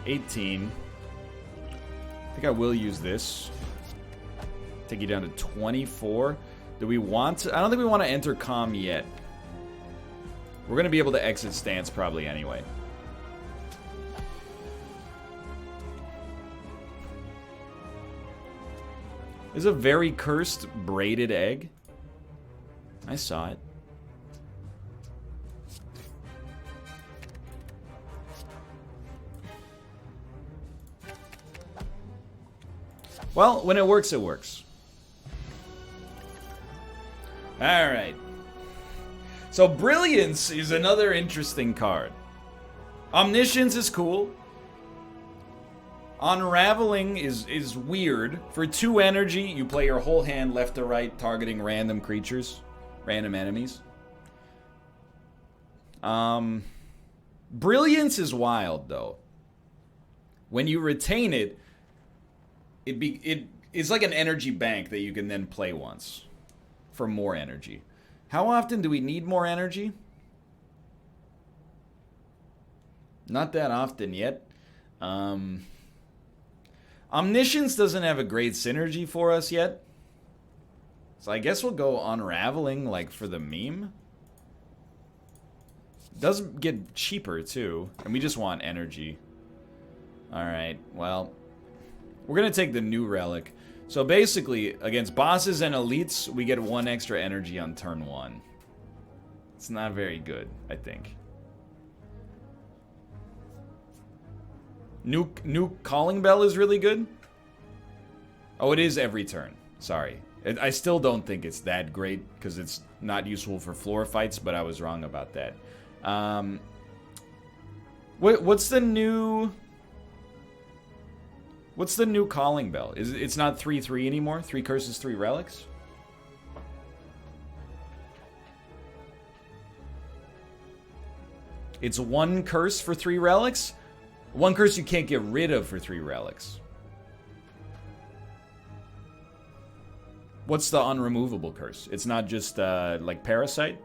$18. I think I will use this. Take you down to 24. Do we want to? I don't think we want to enter calm yet. We're going to be able to exit stance probably anyway. There's a very cursed braided egg. I saw it. Well, when it works, it works. Alright. So Brilliance is another interesting card. Omniscience is cool. Unraveling is weird. For 2 energy, you play your whole hand left to right, targeting random creatures. Random enemies. Brilliance is wild, though. When you retain it, it's like an energy bank that you can then play once. For more energy. How often do we need more energy? Not that often yet. Omniscience doesn't have a great synergy for us yet. So I guess we'll go Unraveling, like, for the meme. It does get cheaper, too. And we just want energy. Alright, well. We're going to take the new relic. So basically, against bosses and elites, we get 1 extra energy on turn 1. It's not very good, I think. New Calling Bell is really good. Oh, it is every turn. Sorry. I still don't think it's that great because it's not useful for floor fights, but I was wrong about that. What's the new... What's the new Calling Bell? It's not 3/3 anymore? 3 curses, 3 relics? It's 1 curse for 3 relics? 1 curse you can't get rid of for 3 relics. What's the unremovable curse? It's not just, like, Parasite?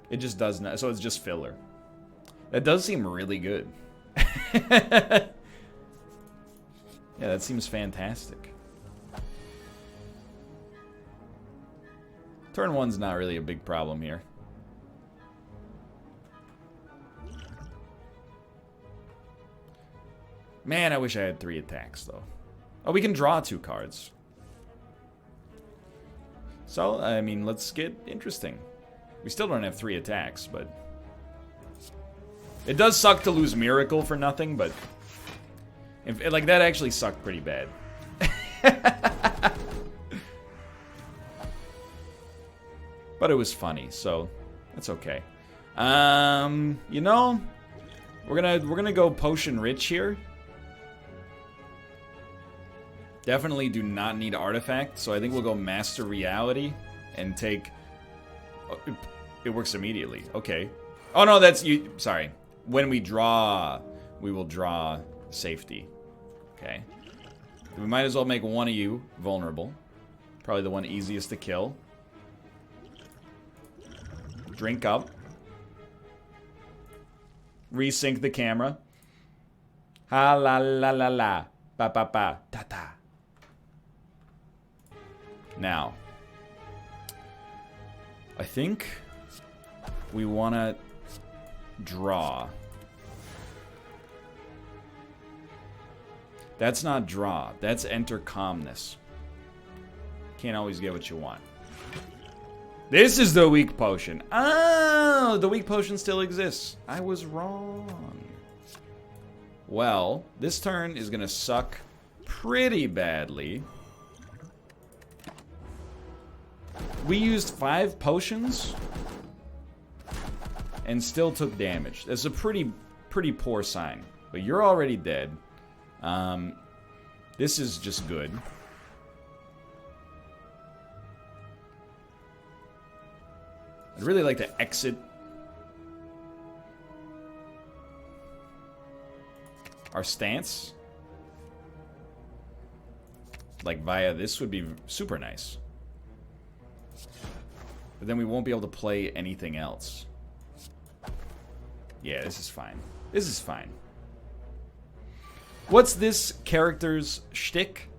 It just does not, so it's just filler. That does seem really good. Yeah, that seems fantastic. Turn 1's not really a big problem here. Man, I wish I had 3 attacks, though. Oh, we can draw 2 cards. So, I mean, let's get interesting. We still don't have 3 attacks, but... It does suck to lose Miracle for nothing, but... like, that actually sucked pretty bad. But it was funny, so... That's okay. You know... We're gonna go Potion Rich here. Definitely do not need Artifact, so I think we'll go Master Reality and take... It works immediately. Okay. Oh, no, that's you. Sorry. When we draw, we will draw safety. Okay. We might as well make one of you vulnerable. Probably the one easiest to kill. Drink up. Resync the camera. Ha la la la la. Ba ba ba. Ta ta. Now, I think we want to draw. That's not draw. That's enter calmness. Can't always get what you want. This is the weak potion. Oh, the weak potion still exists. I was wrong. Well, this turn is going to suck pretty badly. We used 5 potions and still took damage. That's a pretty poor sign. But you're already dead. This is just good. I'd really like to exit our stance. Like via this would be super nice. But then we won't be able to play anything else. Yeah, this is fine. This is fine. What's this character's shtick?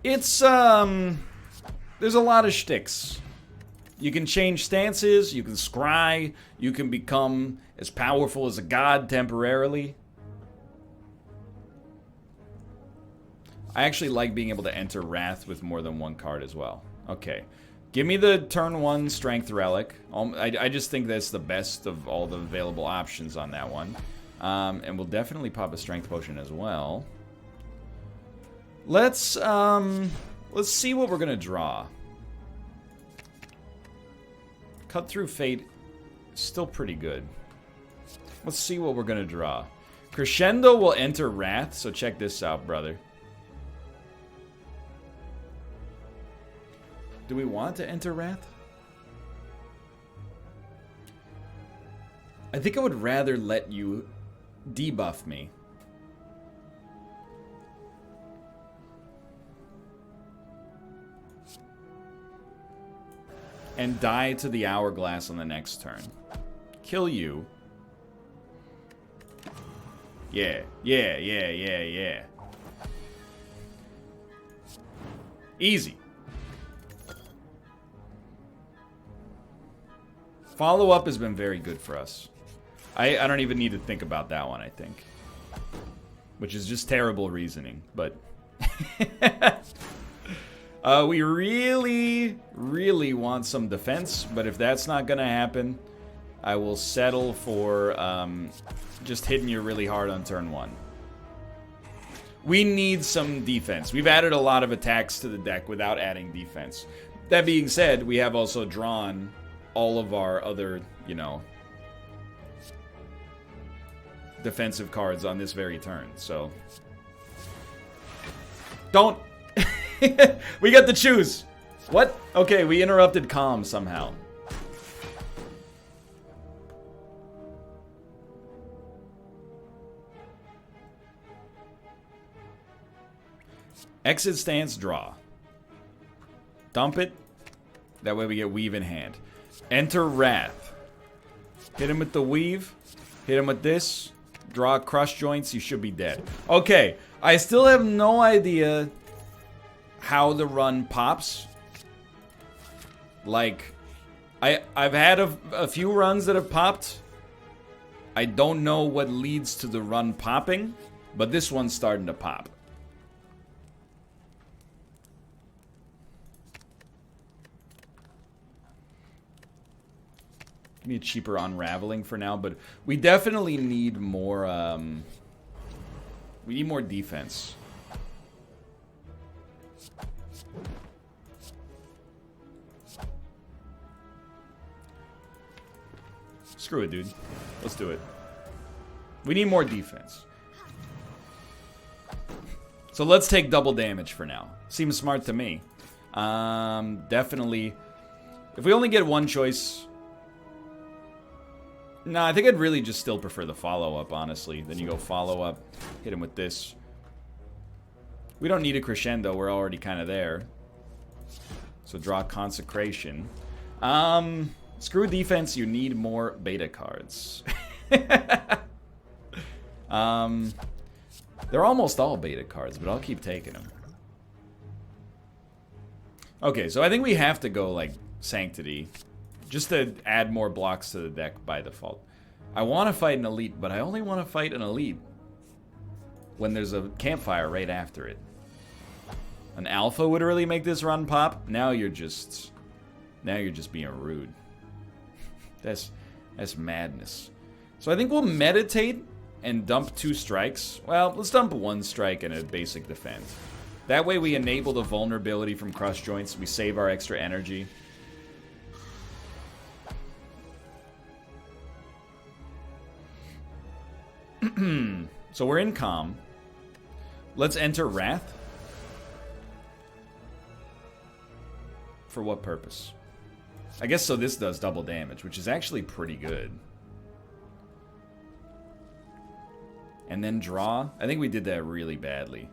It's, there's a lot of shticks. You can change stances, you can scry, you can become as powerful as a god temporarily. I actually like being able to enter Wrath with more than one card as well. Okay. Give me the turn 1 Strength Relic. I just think that's the best of all the available options on that one. And we'll definitely pop a Strength Potion as well. Let's see what we're gonna draw. Cut Through Fate, still pretty good. Let's see what we're gonna draw. Crescendo will enter Wrath, so check this out, brother. Do we want to enter Wrath? I think I would rather let you debuff me. And die to the Hourglass on the next turn. Kill you. Yeah. Easy. Follow-up has been very good for us. I don't even need to think about that one, I think. Which is just terrible reasoning, but... we really want some defense, but if that's not gonna happen, I will settle for just hitting you really hard on turn 1. We need some defense. We've added a lot of attacks to the deck without adding defense. That being said, we have also drawn all of our other, you know, defensive cards on this very turn, so... Don't... We got to choose! What? Okay, we interrupted calm somehow. Exit stance, draw. Dump it. That way we get weave in hand. Enter Wrath. Hit him with the weave. Hit him with this. Draw crush joints. You should be dead. Okay. I still have no idea how the run pops. Like, I've had a few runs that have popped. I don't know what leads to the run popping, but this one's starting to pop. Give me a cheaper unraveling for now, but we definitely need more, we need more defense. Screw it, dude. Let's do it. We need more defense. So let's take double damage for now. Seems smart to me. Definitely. If we only get one choice, No, I think I'd really just still prefer the follow-up, honestly. Then you go follow-up, hit him with this. We don't need a crescendo. We're already kind of there. So draw Consecration. Screw defense. You need more beta cards. They're almost all beta cards, but I'll keep taking them. Okay, so I think we have to go, like, Sanctity. Just to add more blocks to the deck by default. I want to fight an elite, but I only want to fight an elite when there's a campfire right after it. An alpha would really make this run pop. Now you're just being rude. That's madness. So I think we'll meditate and dump 2 strikes. Well, let's dump 1 strike and a basic defense. That way we enable the vulnerability from crush joints. We save our extra energy. So we're in calm. Let's enter Wrath. For what purpose? I guess so this does double damage, which is actually pretty good. And then draw. I think we did that really badly.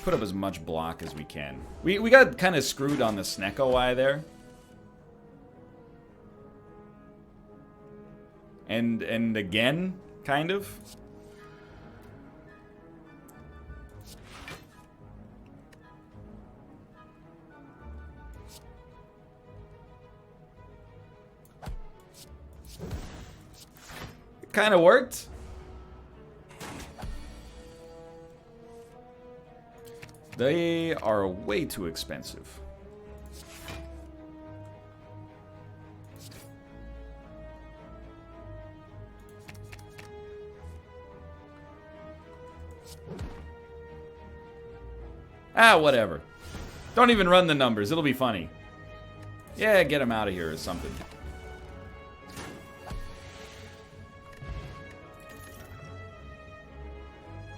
Put up as much block as we can. We got kind of screwed on the Snecko Eye there. And again, kind of. It kind of worked. They are way too expensive. Ah, whatever. Don't even run the numbers. It'll be funny. Yeah, get him out of here or something.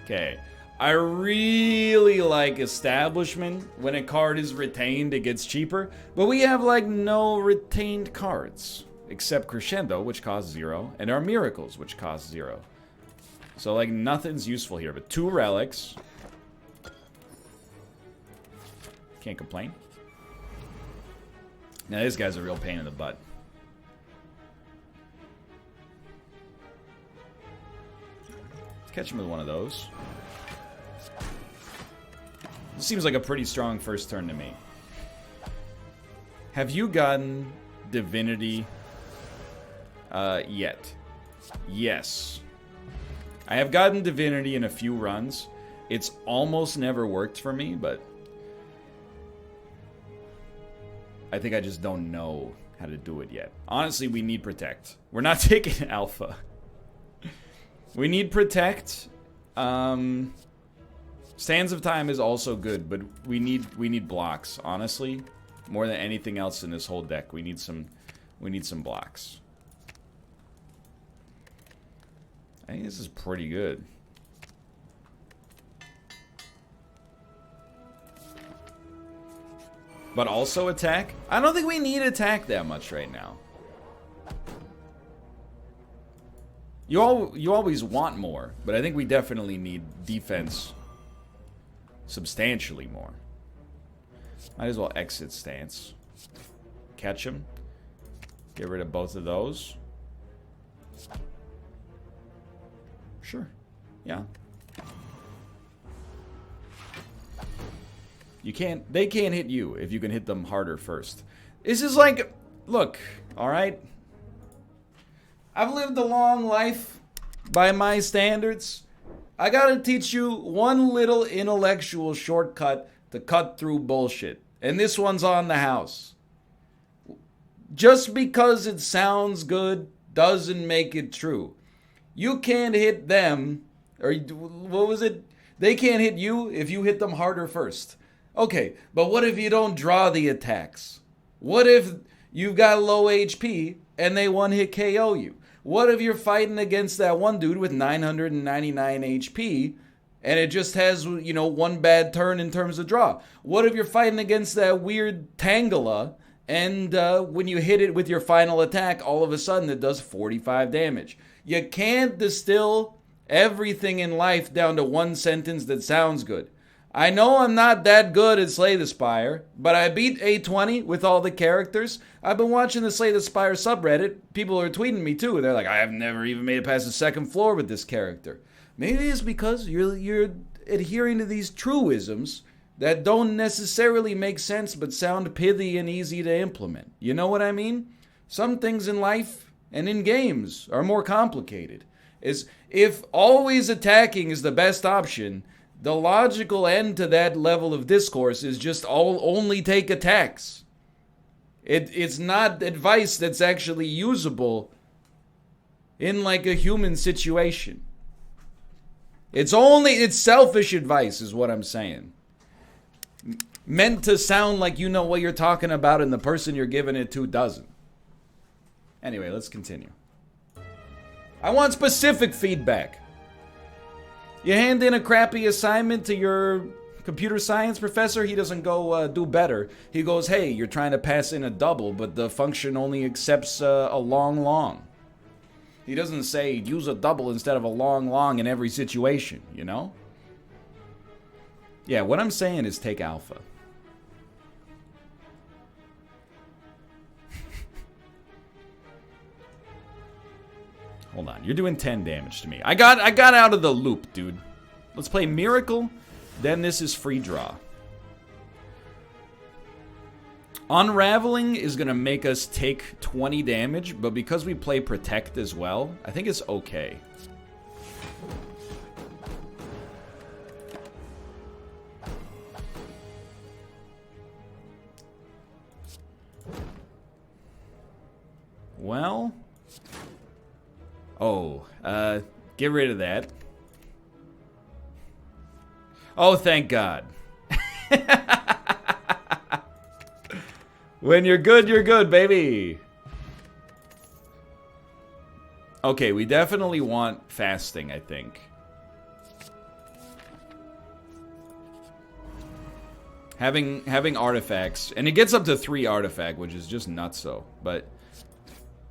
Okay. I really like Establishment. When a card is retained, it gets cheaper. But we have, like, no retained cards. Except Crescendo, which costs 0. And our Miracles, which cost 0. So, like, nothing's useful here. But 2 relics. Can't complain. Now, this guy's a real pain in the butt. Let's catch him with one of those. This seems like a pretty strong first turn to me. Have you gotten Divinity yet? Yes. I have gotten Divinity in a few runs. It's almost never worked for me, but I think I just don't know how to do it yet. Honestly, we need Protect. We're not taking Alpha. We need Protect. Sands of Time is also good, but we need blocks, honestly. More than anything else in this whole deck. We need some blocks. I think this is pretty good. But also attack? I don't think we need attack that much right now. You always want more, but I think we definitely need defense substantially more. Might as well exit stance. Catch him. Get rid of both of those. Sure. Yeah. They can't hit you if you can hit them harder first. This is like, look, alright? I've lived a long life by my standards. I gotta teach you one little intellectual shortcut to cut through bullshit. And this one's on the house. Just because it sounds good doesn't make it true. You can't hit them, or what was it? They can't hit you if you hit them harder first. Okay, but what if you don't draw the attacks? What if you've got low HP and they one-hit KO you? What if you're fighting against that one dude with 999 HP and it just has, you know, one bad turn in terms of draw? What if you're fighting against that weird Tangela And when you hit it with your final attack, all of a sudden it does 45 damage. You can't distill everything in life down to one sentence that sounds good. I know I'm not that good at Slay the Spire, but I beat A20 with all the characters. I've been watching the Slay the Spire subreddit. People are tweeting me too. They're like, I have never even made it past the second floor with this character. Maybe it's because you're adhering to these truisms that don't necessarily make sense but sound pithy and easy to implement. You know what I mean? Some things in life and in games are more complicated. If always attacking is the best option, the logical end to that level of discourse is just only take attacks. It's not advice that's actually usable in like a human situation. It's selfish advice is what I'm saying. Meant to sound like you know what you're talking about and the person you're giving it to doesn't. Anyway, let's continue. I want specific feedback. You hand in a crappy assignment to your computer science professor, he doesn't go do better. He goes, hey, you're trying to pass in a double, but the function only accepts a long. He doesn't say use a double instead of a long in every situation, you know? Yeah, what I'm saying is take alpha. Hold on, you're doing 10 damage to me. I got out of the loop, dude. Let's play Miracle, then this is free draw. Unraveling is gonna make us take 20 damage, but because we play Protect as well, I think it's okay. Well... Oh, get rid of that. Oh, thank God. When you're good, baby. Okay, we definitely want fasting, I think. Having artifacts, and it gets up to 3 artifact, which is just nutso, but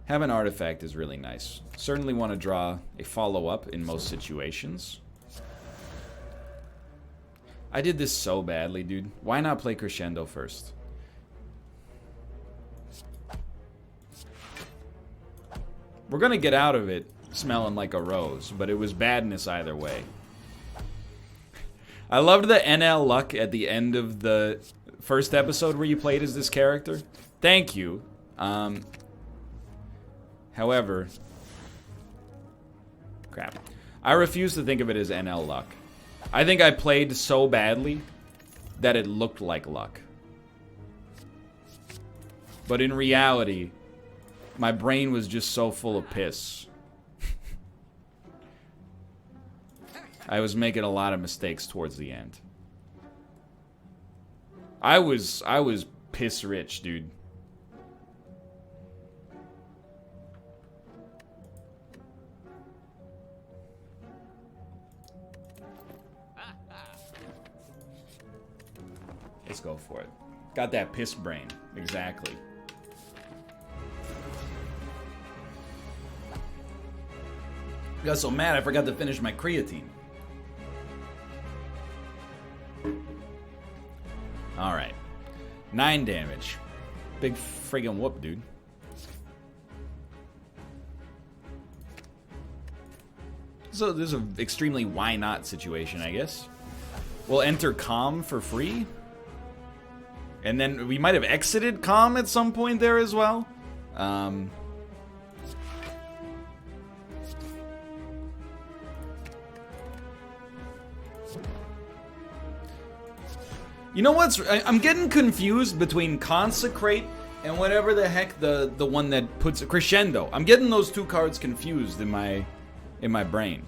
having artifact is really nice. Certainly want to draw a follow-up in most situations. I did this so badly, dude. Why not play Crescendo first? We're gonna get out of it smelling like a rose, but it was badness either way. I loved the NL luck at the end of the first episode where you played as this character. Thank you. However, crap. I refuse to think of it as NL luck. I think I played so badly that it looked like luck. But in reality, my brain was just so full of piss. I was making a lot of mistakes towards the end. I was piss rich, dude. Let's go for it. Got that piss brain. Exactly. Got so mad I forgot to finish my creatine. Alright. 9 damage. Big friggin' whoop, dude. So this is an extremely why not situation, I guess. We'll enter Calm for free. And then we might have exited Calm at some point there as well. You know what's... I'm getting confused between Consecrate and whatever the heck the one that puts... Crescendo. I'm getting those two cards confused in my brain.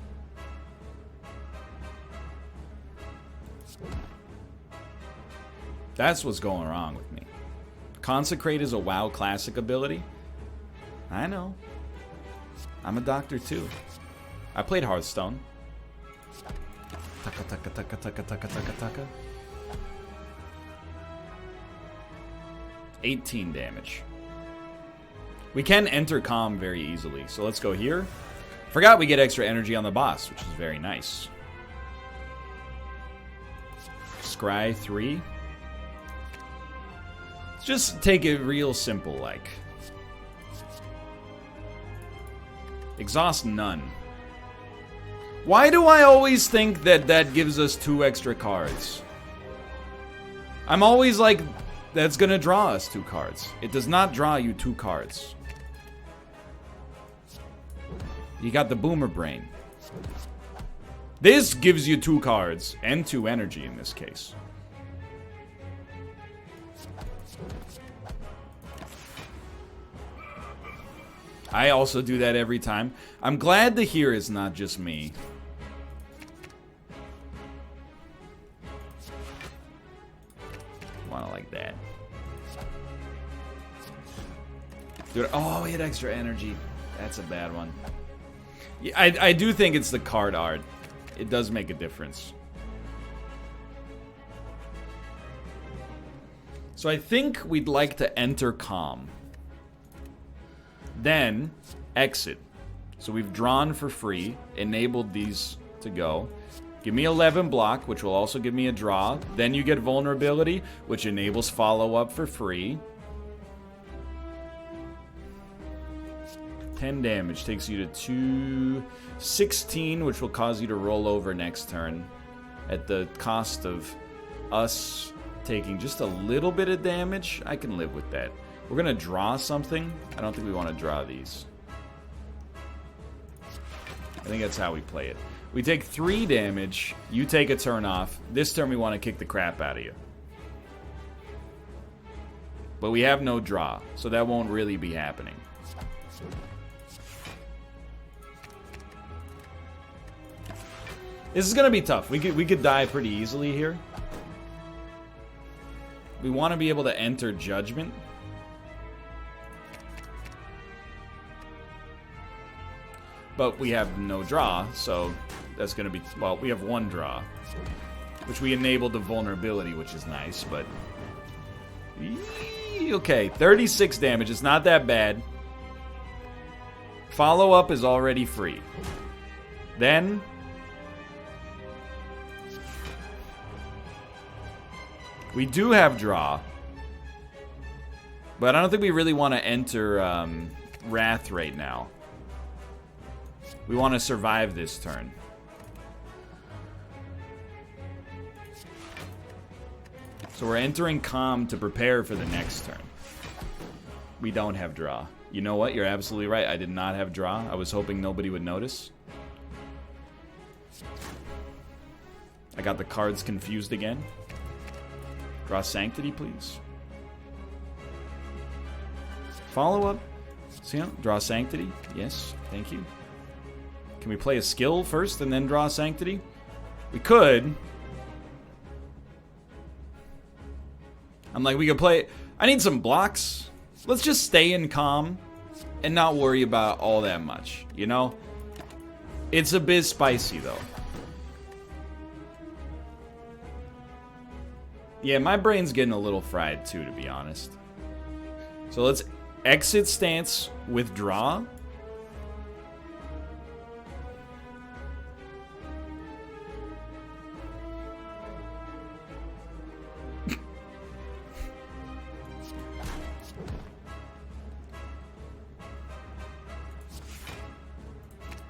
That's what's going wrong with me. Consecrate is a WoW classic ability. I know. I'm a doctor too. I played Hearthstone. Taka taka taka taka taka taka taka. 18 damage. We can enter calm very easily, so let's go here. Forgot we get extra energy on the boss, which is very nice. Scry 3. Let's just take it real simple, like. Exhaust none. Why do I always think that that gives us 2 extra cards? I'm always like, that's gonna draw us 2 cards. It does not draw you 2 cards. You got the Boomer Brain. This gives you 2 cards and 2 energy in this case. I also do that every time. I'm glad to hear it's not just me. Want it like that. Dude, oh, we had extra energy. That's a bad one. Yeah, I do think it's the card art. It does make a difference. So I think we'd like to enter calm. Then exit. So we've drawn for free, enabled these to go. Give me 11 block, which will also give me a draw. Then you get vulnerability, which enables follow-up for free. 10 damage takes you to 216, which will cause you to roll over next turn at the cost of us taking just a little bit of damage. I can live with that. We're gonna draw something. I don't think we want to draw these. I think that's how we play it. We take 3 damage. You take a turn off. This turn we want to kick the crap out of you. But we have no draw, so that won't really be happening. This is gonna be tough. We could die pretty easily here. We want to be able to enter Judgment. But we have no draw, so that's gonna be, well, we have 1 draw. Which we enabled the vulnerability, which is nice, but... Okay, 36 damage. It's not that bad. Follow-up is already free. Then... we do have draw. But I don't think we really want to enter Wrath right now. We want to survive this turn. So we're entering Calm to prepare for the next turn. We don't have draw. You know what? You're absolutely right. I did not have draw. I was hoping nobody would notice. I got the cards confused again. Draw Sanctity, please. Follow up. See, draw Sanctity. Yes, thank you. Can we play a skill first and then draw Sanctity? We could. I'm like, we could play... I need some blocks. Let's just stay in calm and not worry about all that much, you know? It's a bit spicy, though. Yeah, my brain's getting a little fried, too, to be honest. So let's exit stance, withdraw.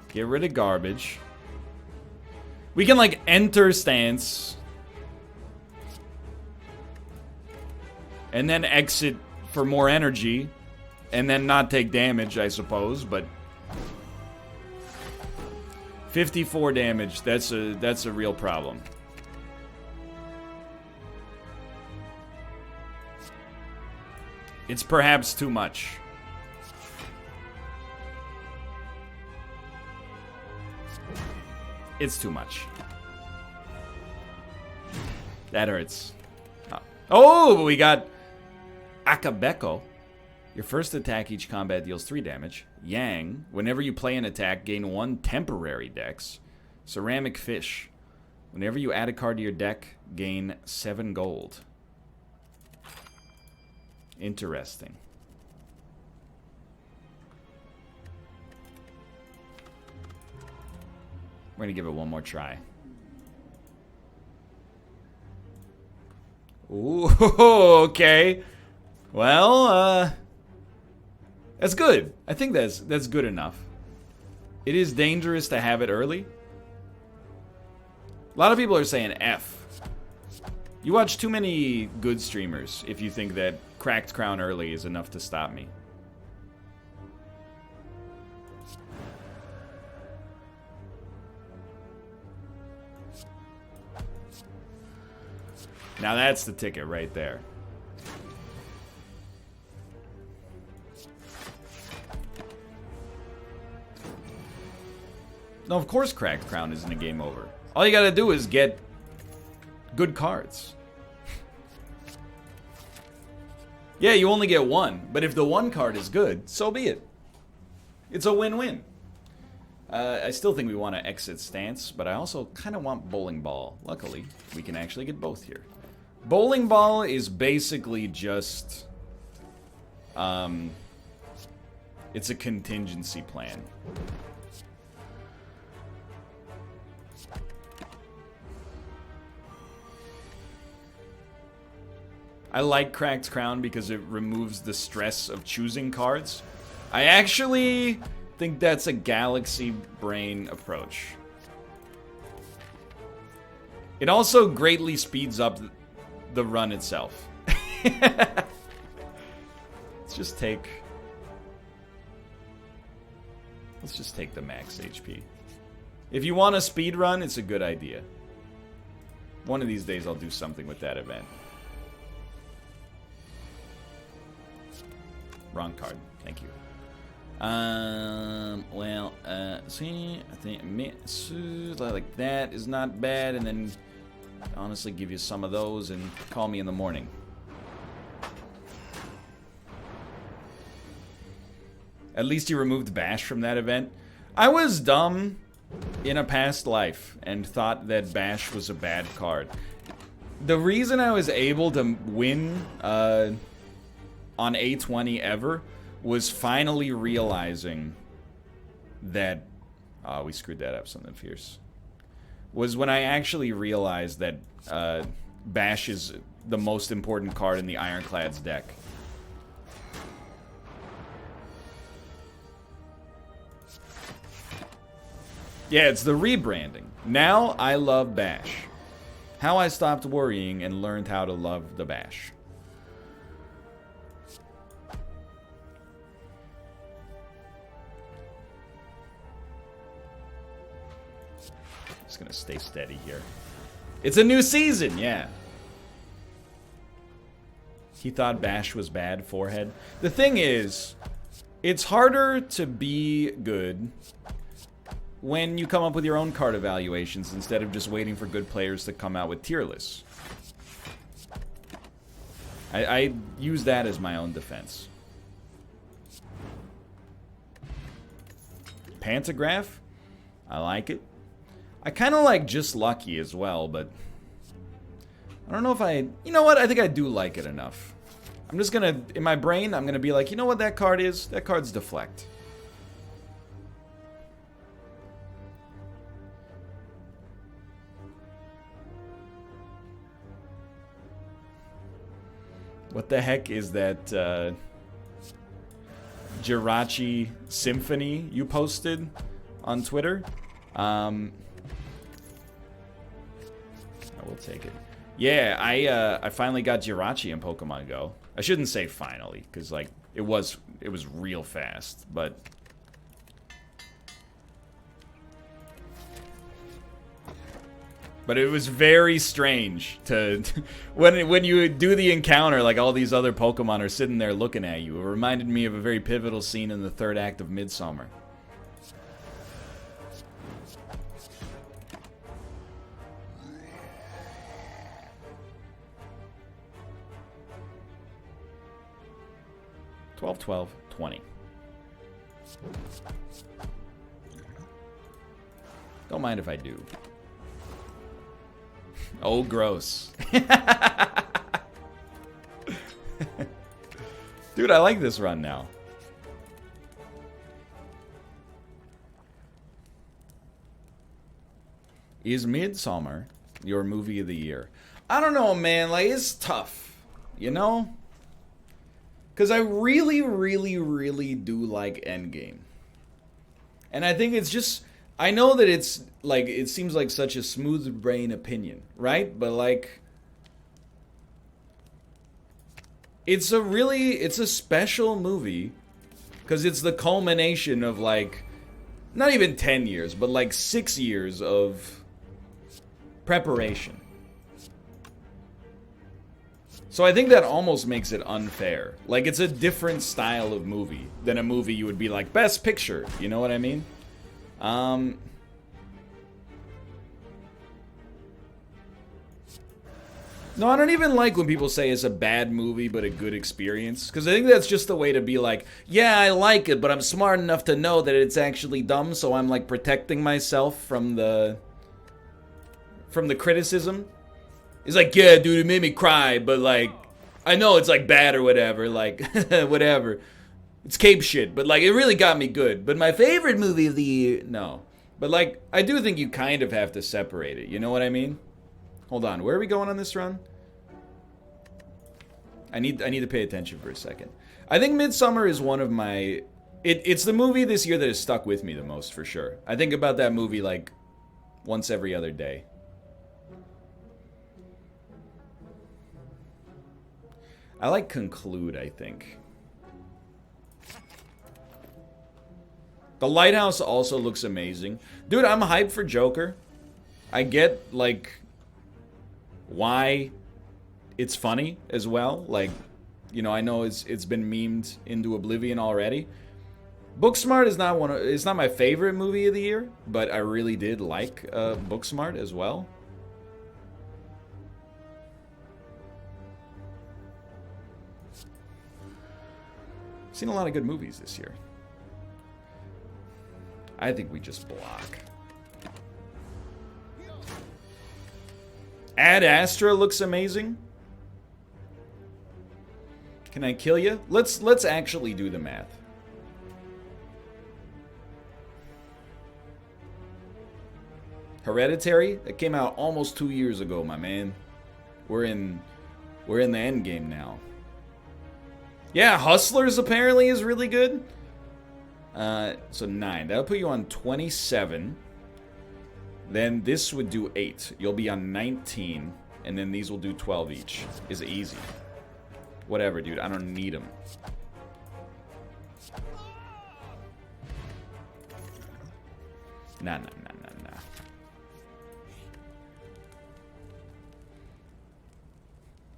Get rid of garbage. We can, like, enter stance. And then exit for more energy. And then not take damage, I suppose, but... 54 damage, that's a real problem. It's perhaps too much. It's too much. That hurts. Oh, but we got Akabeko. Your first attack each combat deals 3 damage. Yang. Whenever you play an attack, gain 1 temporary dex. Ceramic Fish. Whenever you add a card to your deck, gain 7 gold. Interesting. We're gonna give it one more try. Ooh, okay. Well, that's good. I think that's good enough. It is dangerous to have it early. A lot of people are saying F. You watch too many good streamers if you think that Cracked Crown early is enough to stop me. Now that's the ticket right there. No, of course Cracked Crown isn't a game over. All you gotta do is get good cards. Yeah, you only get one, but if the one card is good, so be it. It's a win-win. I still think we want to exit Stance, but I also kind of want Bowling Ball. Luckily, we can actually get both here. Bowling Ball is basically just... it's a contingency plan. I like Cracked Crown because it removes the stress of choosing cards. I actually think that's a galaxy brain approach. It also greatly speeds up the run itself. Let's just take the max HP. If you want a speed run, it's a good idea. One of these days I'll do something with that event. Wrong card. Thank you. Well, see, I think like that is not bad, and then honestly give you some of those and call me in the morning. At least you removed Bash from that event. I was dumb in a past life and thought that Bash was a bad card. The reason I was able to win on A20 ever was finally realizing that we screwed that up something fierce. Was when I actually realized that Bash is the most important card in the Ironclad's deck. Yeah, it's the rebranding. Now I love Bash. How I stopped worrying and learned how to love the Bash. Just gonna stay steady here. It's a new season, yeah. He thought Bash was bad, forehead. The thing is, it's harder to be good when you come up with your own card evaluations instead of just waiting for good players to come out with tier lists. I use that as my own defense. Pantograph? I like it. I kind of like Just Lucky as well, but I don't know if I... You know what? I think I do like it enough. I'm just gonna... In my brain, I'm gonna be like, you know what that card is? That card's Deflect. What the heck is that Jirachi Symphony you posted on Twitter? I will take it. Yeah, I finally got Jirachi in Pokemon Go. I shouldn't say finally, because like it was real fast, but it was very strange to when you do the encounter, like all these other Pokemon are sitting there looking at you. It reminded me of a very pivotal scene in the third act of Midsummer. $12, $12, $20. Don't mind if I do. Oh, gross. Dude, I like this run now. Is Midsommar your movie of the year? I don't know, man. Like, it's tough. You know? Because I really, really, really do like Endgame. And I think it's just... I know that it's, like, it seems like such a smooth brain opinion, right? But, like... It's a special movie. Because it's the culmination of, like... Not even 10 years, but, like, 6 years of... preparation. So I think that almost makes it unfair. Like, it's a different style of movie than a movie you would be like, Best Picture. You know what I mean? No, I don't even like when people say it's a bad movie but a good experience. Because I think that's just the way to be like, yeah, I like it, but I'm smart enough to know that it's actually dumb, so I'm, like, protecting myself from the criticism. It's like, yeah, dude, it made me cry, but, like, I know it's, like, bad or whatever, like, whatever. It's cape shit, but, like, it really got me good. But my favorite movie of the year, no. But, like, I do think you kind of have to separate it, you know what I mean? Hold on, where are we going on this run? I need to pay attention for a second. I think Midsommar is one of my... It's the movie this year that has stuck with me the most, for sure. I think about that movie, like, once every other day. I like Conclude, I think. The Lighthouse also looks amazing. Dude, I'm hyped for Joker. I get, like, why it's funny as well. Like, you know, I know it's been memed into oblivion already. Booksmart is not it's not my favorite movie of the year, but I really did like Booksmart as well. Seen a lot of good movies this year. I think we just block. Ad Astra looks amazing. Can I kill you? Let's actually do the math. Hereditary? That came out almost 2 years ago, my man. We're in the end game now. Yeah, Hustlers apparently is really good. So 9. That'll put you on 27. Then this would do 8. You'll be on 19. And then these will do 12 each. Is easy. Whatever, dude. I don't need them. Nah.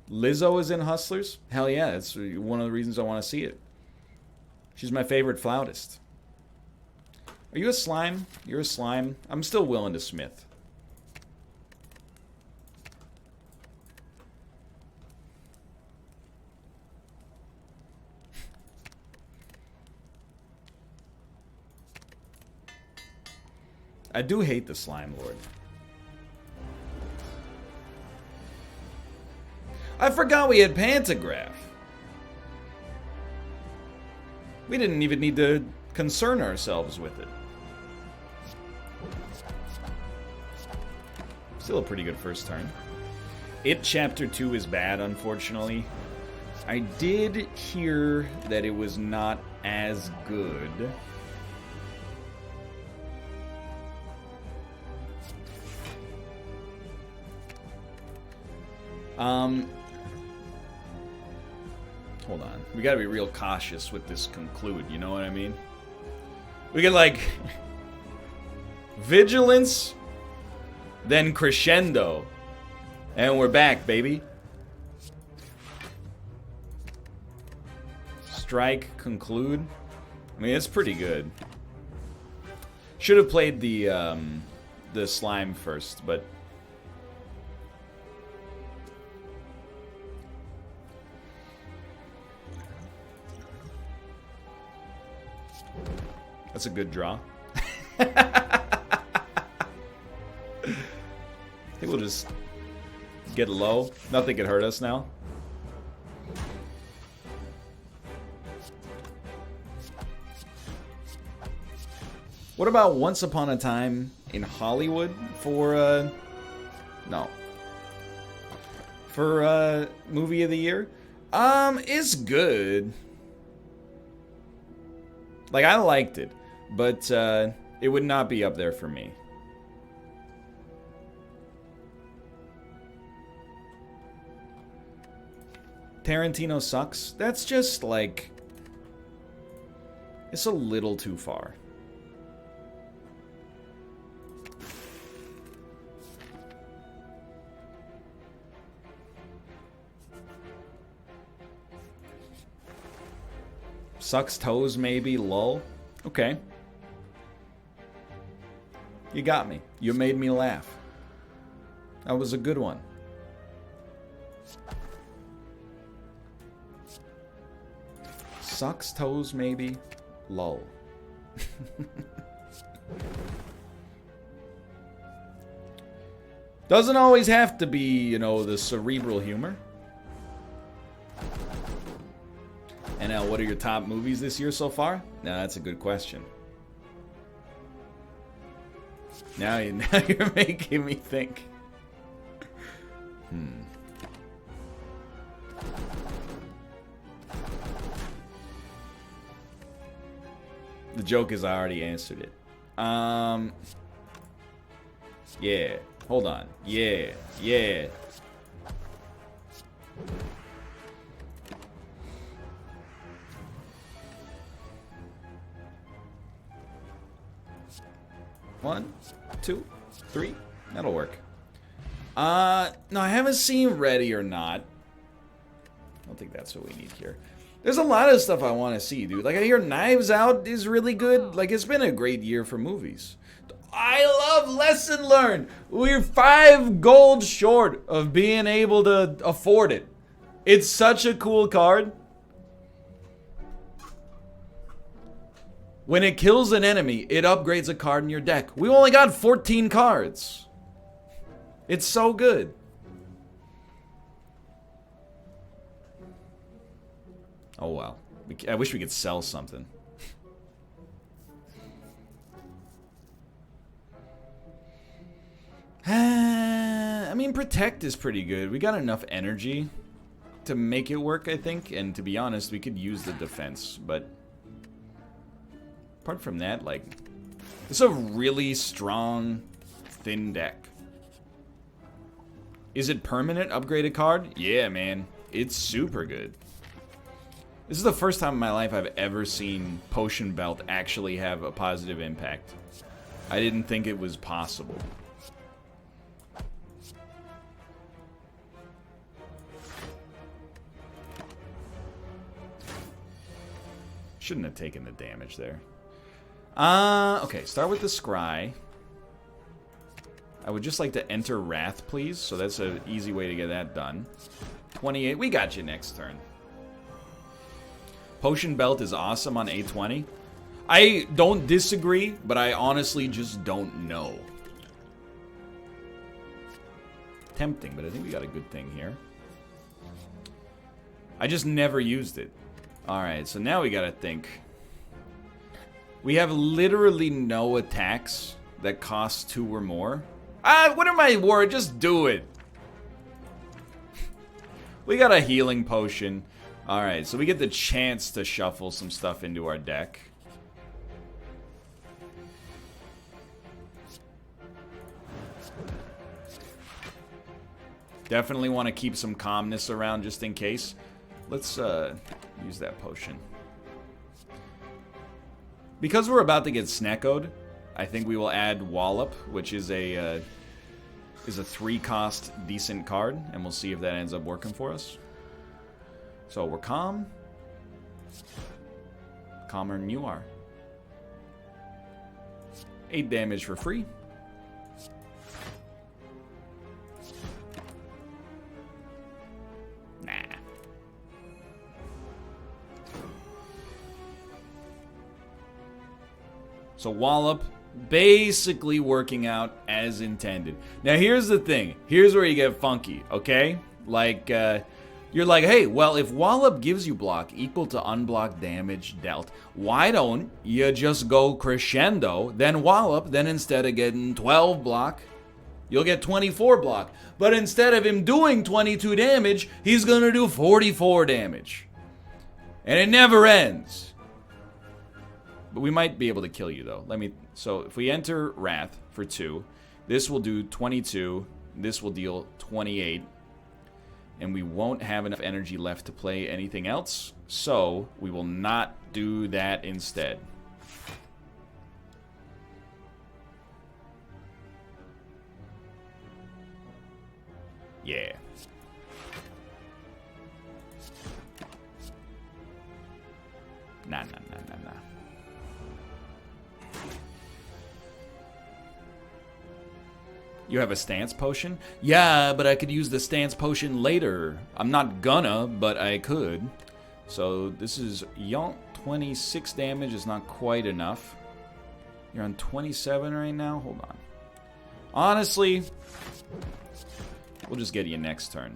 Lizzo is in Hustlers? Hell yeah, that's one of the reasons I want to see it. She's my favorite flautist. Are you a slime? You're a slime? I'm still willing to smith. I do hate the Slime Lord. I forgot we had Pantograph. We didn't even need to concern ourselves with it. Still a pretty good first turn. It Chapter 2 is bad, unfortunately. I did hear that it was not as good. Hold on. We gotta be real cautious with this Conclude, you know what I mean? We get like Vigilance, then Crescendo, and we're back, baby. Strike, Conclude. I mean, it's pretty good. Should have played the slime first, but that's a good draw. I think we'll just get low. Nothing can hurt us now. What about Once Upon a Time in Hollywood for, no. For, Movie of the Year? It's good. Like, I liked it, but, it would not be up there for me. Tarantino sucks? That's just, like... It's a little too far. Sucks toes, maybe. Lol. Okay. You got me. You made me laugh. That was a good one. Sucks toes, maybe. Lol. Doesn't always have to be, you know, the cerebral humor. And now, what are your top movies this year so far? Now, that's a good question. Now you're making me think. The joke is I already answered it. Yeah. Hold on. Yeah. Yeah. One, two, three. That'll work. No, I haven't seen Ready or Not. I don't think that's what we need here. There's a lot of stuff I want to see, dude. Like, I hear Knives Out is really good. Like, it's been a great year for movies. I love Lesson Learned. We're 5 gold short of being able to afford it. It's such a cool card. When it kills an enemy, it upgrades a card in your deck. We only got 14 cards. It's so good. Oh, wow. I wish we could sell something. I mean, Protect is pretty good. We got enough energy to make it work, I think. And to be honest, we could use the defense. But apart from that, like, it's a really strong, thin deck. Is it permanent upgraded card? Yeah, man. It's super good. This is the first time in my life I've ever seen Potion Belt actually have a positive impact. I didn't think it was possible. Shouldn't have taken the damage there. Okay, start with the Scry. I would just like to enter Wrath, please. So that's an easy way to get that done. 28. We got you next turn. Potion Belt is awesome on A20. I don't disagree, but I honestly just don't know. Tempting, but I think we got a good thing here. I just never used it. Alright, so now we gotta think. We have literally no attacks that cost 2 or more. What am I worried? Just do it. We got a healing potion. Alright, so we get the chance to shuffle some stuff into our deck. Definitely want to keep some calmness around just in case. Let's use that potion. Because we're about to get Sneckoed, I think we will add Wallop, which is a 3-cost decent card, and we'll see if that ends up working for us. So we're calm. Calmer than you are. 8 damage for free. Nah. So Wallop basically working out as intended. Now here's the thing. Here's where you get funky, okay? Like, You're like, hey, well, if Wallop gives you block equal to unblocked damage dealt, why don't you just go crescendo, then Wallop, then instead of getting 12 block, you'll get 24 block. But instead of him doing 22 damage, he's gonna do 44 damage. And it never ends. But we might be able to kill you, though. So if we enter Wrath for 2, this will do 22, this will deal 28. And we won't have enough energy left to play anything else, so we will not do that instead. Yeah. Nah. You have a stance potion? Yeah, but I could use the stance potion later. I'm not gonna, but I could. So this is Yonk. 26 damage is not quite enough. You're on 27 right now? Hold on. Honestly, we'll just get you next turn.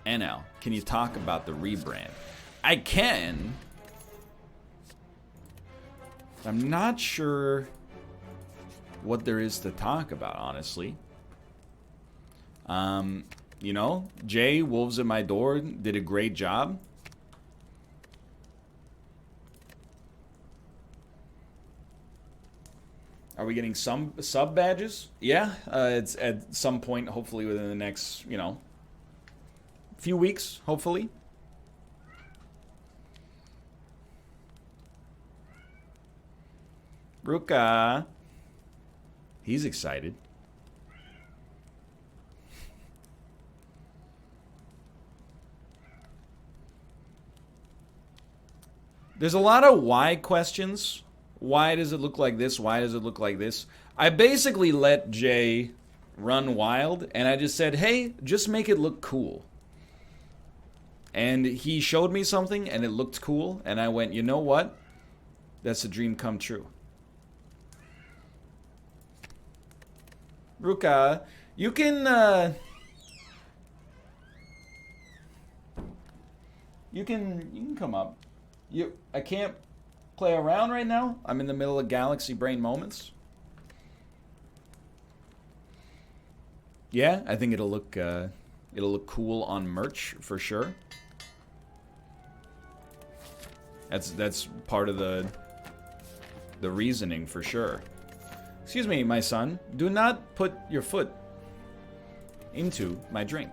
NL, can you talk about the rebrand? I can. I'm not sure what there is to talk about, honestly. You know, Jay, Wolves at My Door, did a great job. Are we getting some sub badges? Yeah, it's at some point, hopefully within the next, you know, few weeks, hopefully. Ruka. He's excited. There's a lot of why questions. Why does it look like this? Why does it look like this? I basically let Jay run wild, and I just said, hey, just make it look cool. And he showed me something, and it looked cool, and I went, you know what? That's a dream come true. Ruka, you can come up. I can't play around right now. I'm in the middle of Galaxy Brain moments. Yeah, I think it'll look cool on merch for sure. That's part of the reasoning for sure. Excuse me, my son. Do not put your foot into my drink.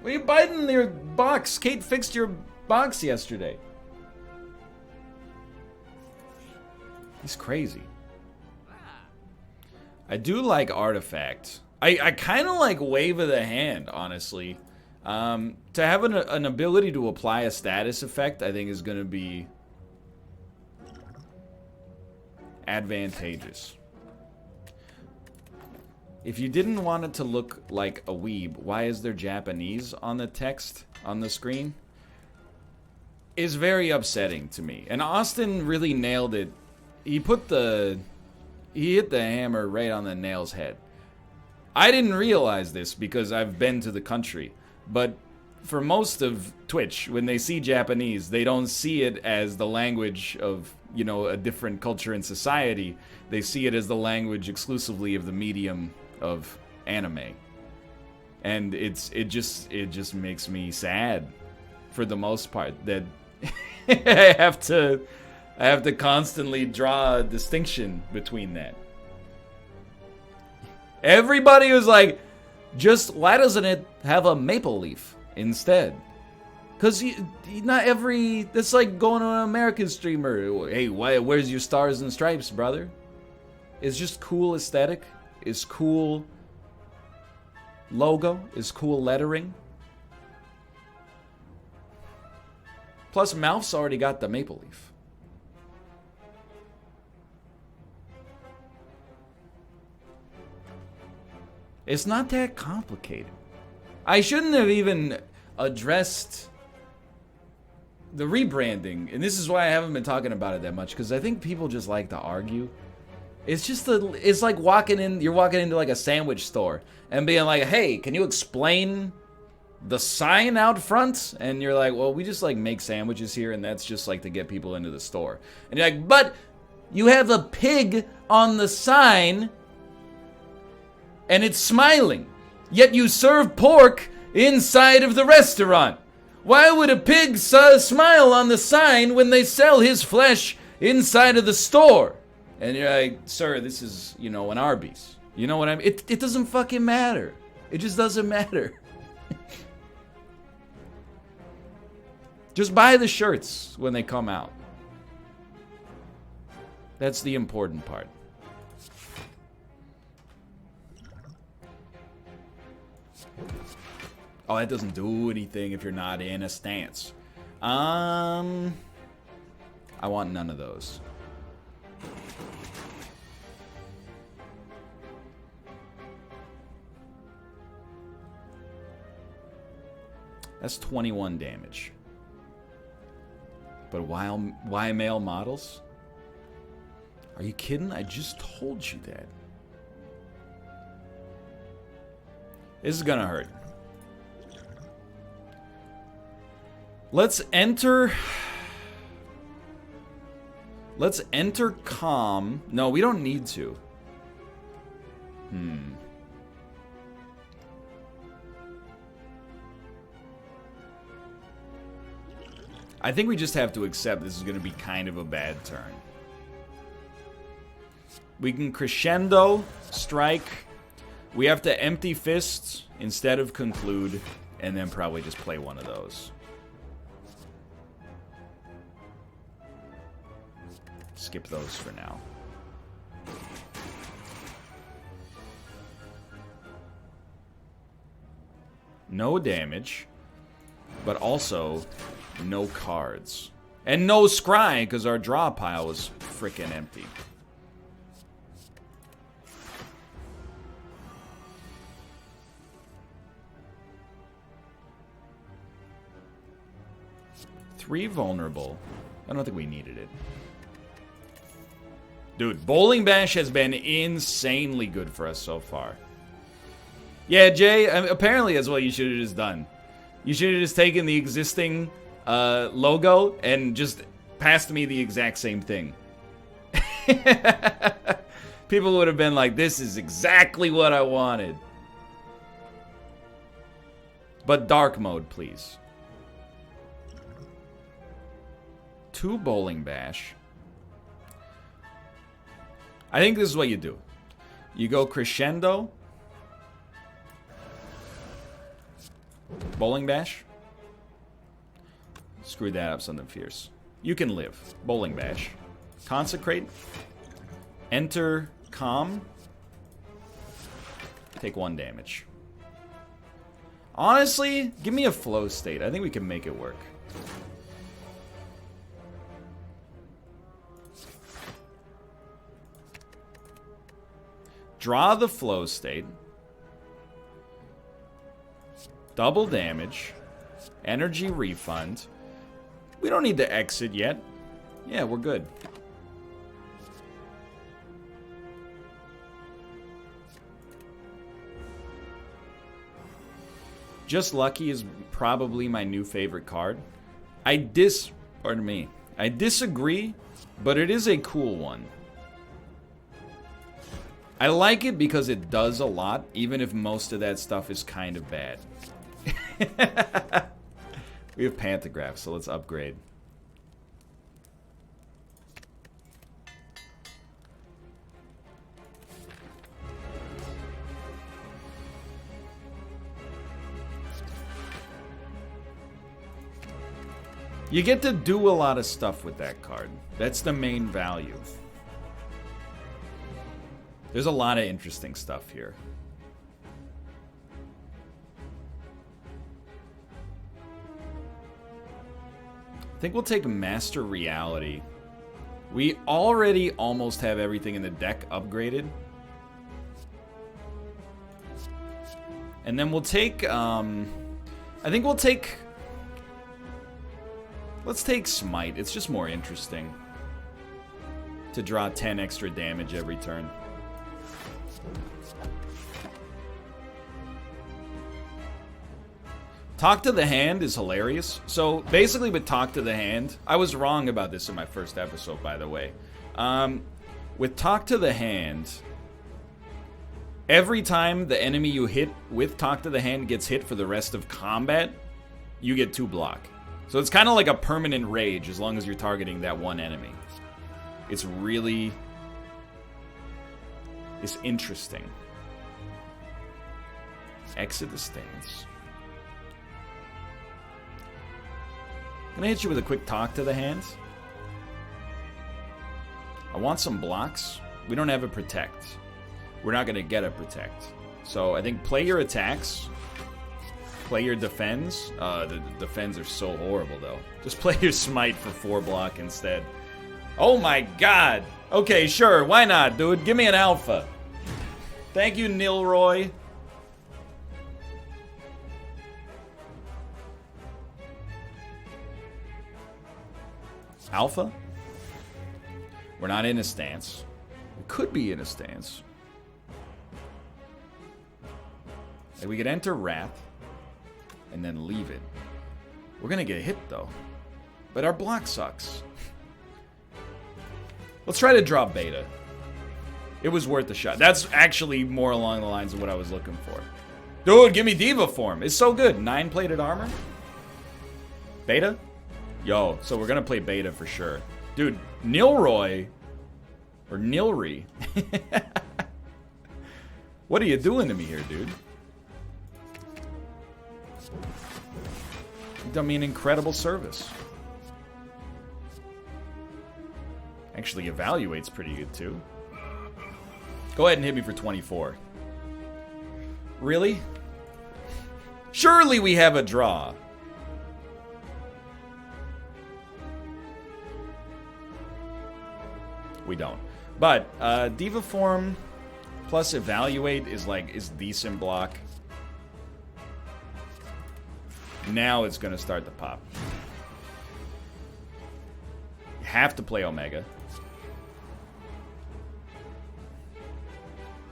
What are you biting your box? Kate fixed your box yesterday. He's crazy. I do like Artifact. I kind of like Wave of the Hand, honestly. To have an ability to apply a status effect, I think is going to be advantageous. If you didn't want it to look like a weeb, why is there Japanese on the text on the screen? Is very upsetting to me. And Austin really nailed it. He hit the hammer right on the nail's head. I didn't realize this because I've been to the country. But for most of Twitch, when they see Japanese, they don't see it as the language of, you know, a different culture and society. They see it as the language exclusively of the medium of anime. And it just makes me sad for the most part that I have to constantly draw a distinction between that. Everybody was like, just why doesn't it have a maple leaf instead? Because that's like going to an American streamer. Hey, where's your stars and stripes, brother? It's just cool aesthetic. It's cool logo. It's cool lettering. Plus, Mouth's already got the maple leaf. It's not that complicated. I shouldn't have even addressed the rebranding, and this is why I haven't been talking about it that much, because I think people just like to argue. It's just it's like you're walking into like a sandwich store and being like, hey, can you explain the sign out front? And you're like, well, we just like make sandwiches here, and that's just like to get people into the store. And you're like, but you have a pig on the sign and it's smiling, yet you serve pork inside of the restaurant. Why would a pig smile on the sign when they sell his flesh inside of the store? And you're like, sir, this is, you know, an Arby's. You know what I mean? It doesn't fucking matter. It just doesn't matter. Just buy the shirts when they come out. That's the important part. Oh, that doesn't do anything if you're not in a stance. I want none of those. That's 21 damage. But why male models? Are you kidding? I just told you that. This is gonna hurt. Let's enter calm. No, we don't need to. I think we just have to accept this is going to be kind of a bad turn. We can crescendo, strike. We have to empty fists instead of conclude, and then probably just play one of those. Skip those for now. No damage, but also no cards. And no scry, because our draw pile was freaking empty. Three vulnerable. I don't think we needed it. Dude, Bowling Bash has been insanely good for us so far. Yeah, Jay, apparently that's what you should have just done. You should have just taken the existing logo and just passed me the exact same thing. People would have been like, this is exactly what I wanted. But dark mode, please. 2 Bowling Bash. I think this is what you do. You go crescendo. Bowling Bash. Screw that up, something fierce. You can live. Bowling Bash. Consecrate. Enter calm. Take 1 damage. Honestly, give me a flow state. I think we can make it work. Draw the flow state. Double damage. Energy refund. We don't need to exit yet. Yeah, we're good. Just Lucky is probably my new favorite card. I disagree, but it is a cool one. I like it because it does a lot, even if most of that stuff is kind of bad. We have Pantograph, so let's upgrade. You get to do a lot of stuff with that card. That's the main value. There's a lot of interesting stuff here. I think we'll take Master Reality. We already almost have everything in the deck upgraded. And then we'll take, I think we'll take Let's take Smite. It's just more interesting to draw 10 extra damage every turn. Talk to the Hand is hilarious. So basically with Talk to the Hand, I was wrong about this in my first episode, by the way. With Talk to the Hand, every time the enemy you hit with Talk to the Hand gets hit for the rest of combat, you get 2 block. So it's kind of like a permanent rage as long as you're targeting that one enemy. It's really... it's interesting. Exit the stance. Can I hit you with a quick Talk to the Hand? I want some blocks. We don't have a Protect. We're not going to get a Protect. So I think play your attacks. Play your defends. The defends are so horrible, though. Just play your Smite for 4 block instead. Oh my god! Okay, sure. Why not, dude? Give me an alpha. Thank you, Nilroy. Alpha? We're not in a stance. We could be in a stance. Like we could enter Wrath and then leave it. We're gonna get hit though. But our block sucks. Let's try to drop Beta. It was worth a shot. That's actually more along the lines of what I was looking for. Dude, give me Diva form. It's so good. 9-plated armor? Beta? Yo, so we're gonna play Beta for sure. Dude, Nilroy, or Nilri. What are you doing to me here, dude? You've done me an incredible service. Actually, Evaluate's pretty good, too. Go ahead and hit me for 24. Really? Surely we have a draw. We don't. But Diva form plus Evaluate is decent block. Now it's gonna start to pop. You have to play Omega.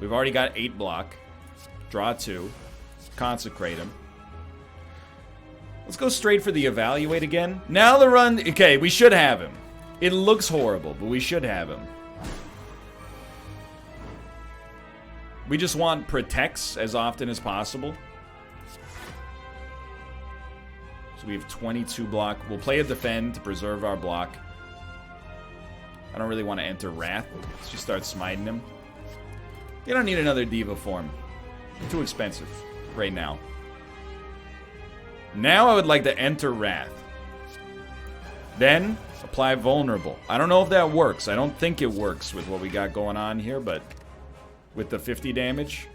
We've already got 8 block. Draw 2. Consecrate him. Let's go straight for the Evaluate again. Now the run... okay, we should have him. It looks horrible, but we should have him. We just want Protects as often as possible. So we have 22 block. We'll play a Defend to preserve our block. I don't really want to enter Wrath. Let's just start smiting him. You don't need another Diva form. Too expensive right now. Now I would like to enter Wrath. Then apply Vulnerable. I don't know if that works. I don't think it works with what we got going on here, but with the 50 damage.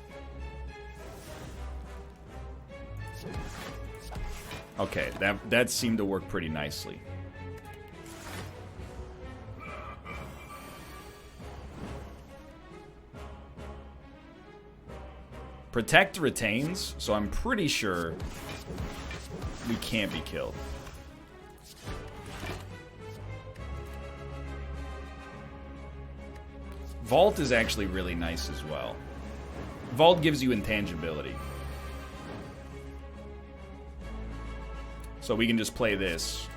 Okay, that seemed to work pretty nicely. Protect retains, so I'm pretty sure we can't be killed. Vault is actually really nice as well. Vault gives you intangibility. So we can just play this.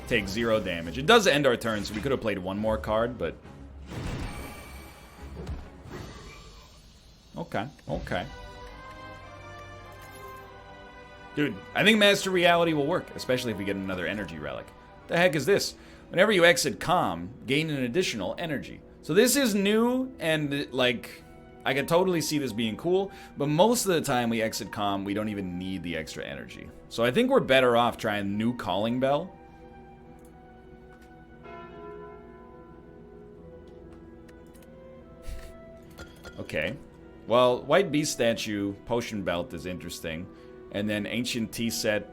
Take 0 damage. It does end our turn, so we could have played one more card, but... okay, okay. Dude, I think Master Reality will work, especially if we get another energy relic. The heck is this? Whenever you exit Calm, gain an additional energy. So this is new, and like, I could totally see this being cool, but most of the time we exit Calm, we don't even need the extra energy. So I think we're better off trying new Calling Bell. Okay. Well, White Beast Statue, Potion Belt is interesting. And then Ancient Tea Set,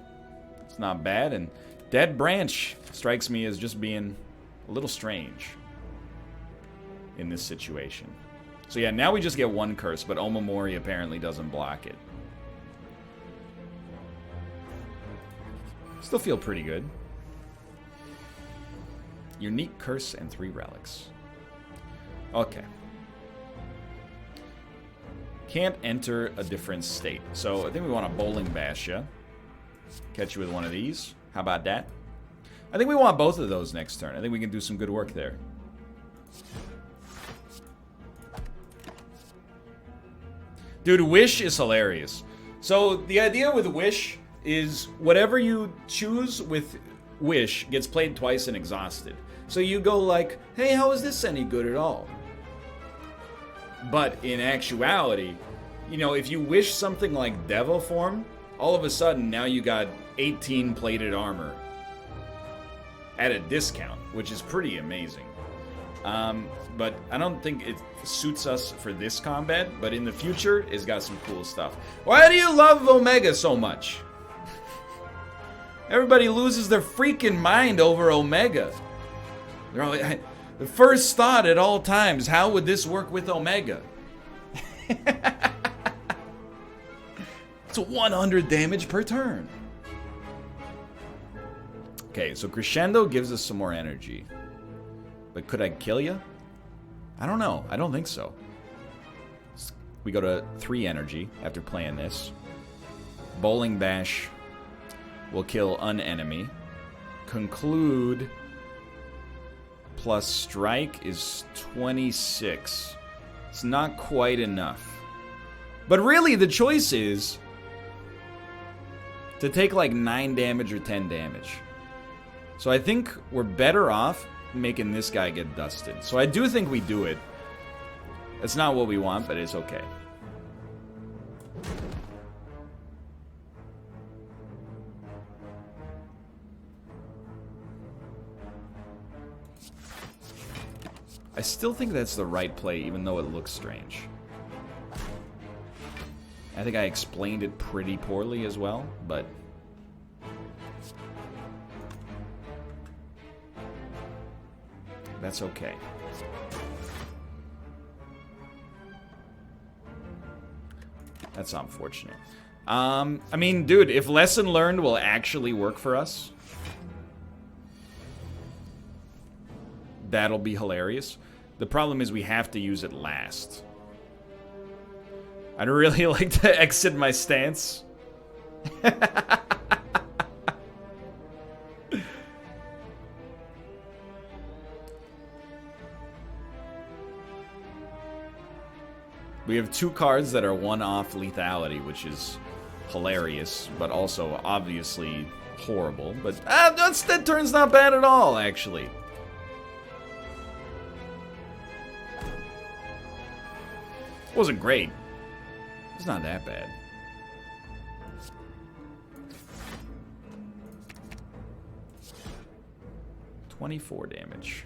it's not bad. And Dead Branch strikes me as just being a little strange in this situation. So yeah, now we just get 1 curse, but Omamori apparently doesn't block it. Still feel pretty good. Unique curse and 3 relics. Okay. Can't enter a different state. So I think we want to bowling bash you. Catch you with one of these. How about that? I think we want both of those next turn. I think we can do some good work there. Dude, Wish is hilarious. So the idea with Wish is whatever you choose with Wish gets played twice and exhausted. So you go like, hey, how is this any good at all? But in actuality, you know, if you wish something like Devil Form, all of a sudden now you got 18 plated armor at a discount, which is pretty amazing. But I don't think it suits us for this combat, but in the future, it's got some cool stuff. Why do you love Omega so much? Everybody loses their freaking mind over Omega. They're all, the first thought at all times, how would this work with Omega? It's 100 damage per turn. Okay, so Crescendo gives us some more energy. But could I kill you? I don't know. I don't think so. We go to 3 energy after playing this. Bowling Bash will kill an enemy. Conclude plus Strike is 26. It's not quite enough. But really, the choice is to take like 9 damage or 10 damage. So I think we're better off making this guy get dusted. So I do think we do it. It's not what we want, but it's okay. I still think that's the right play, even though it looks strange. I think I explained it pretty poorly as well, but that's okay. That's unfortunate. I mean, dude, if Lesson Learned will actually work for us, that'll be hilarious. The problem is we have to use it last. I'd really like to exit my stance. We have 2 cards that are 1-off lethality, which is hilarious, but also obviously horrible. But that turn's not bad at all, actually. Wasn't great. It's not that bad. $24 damage.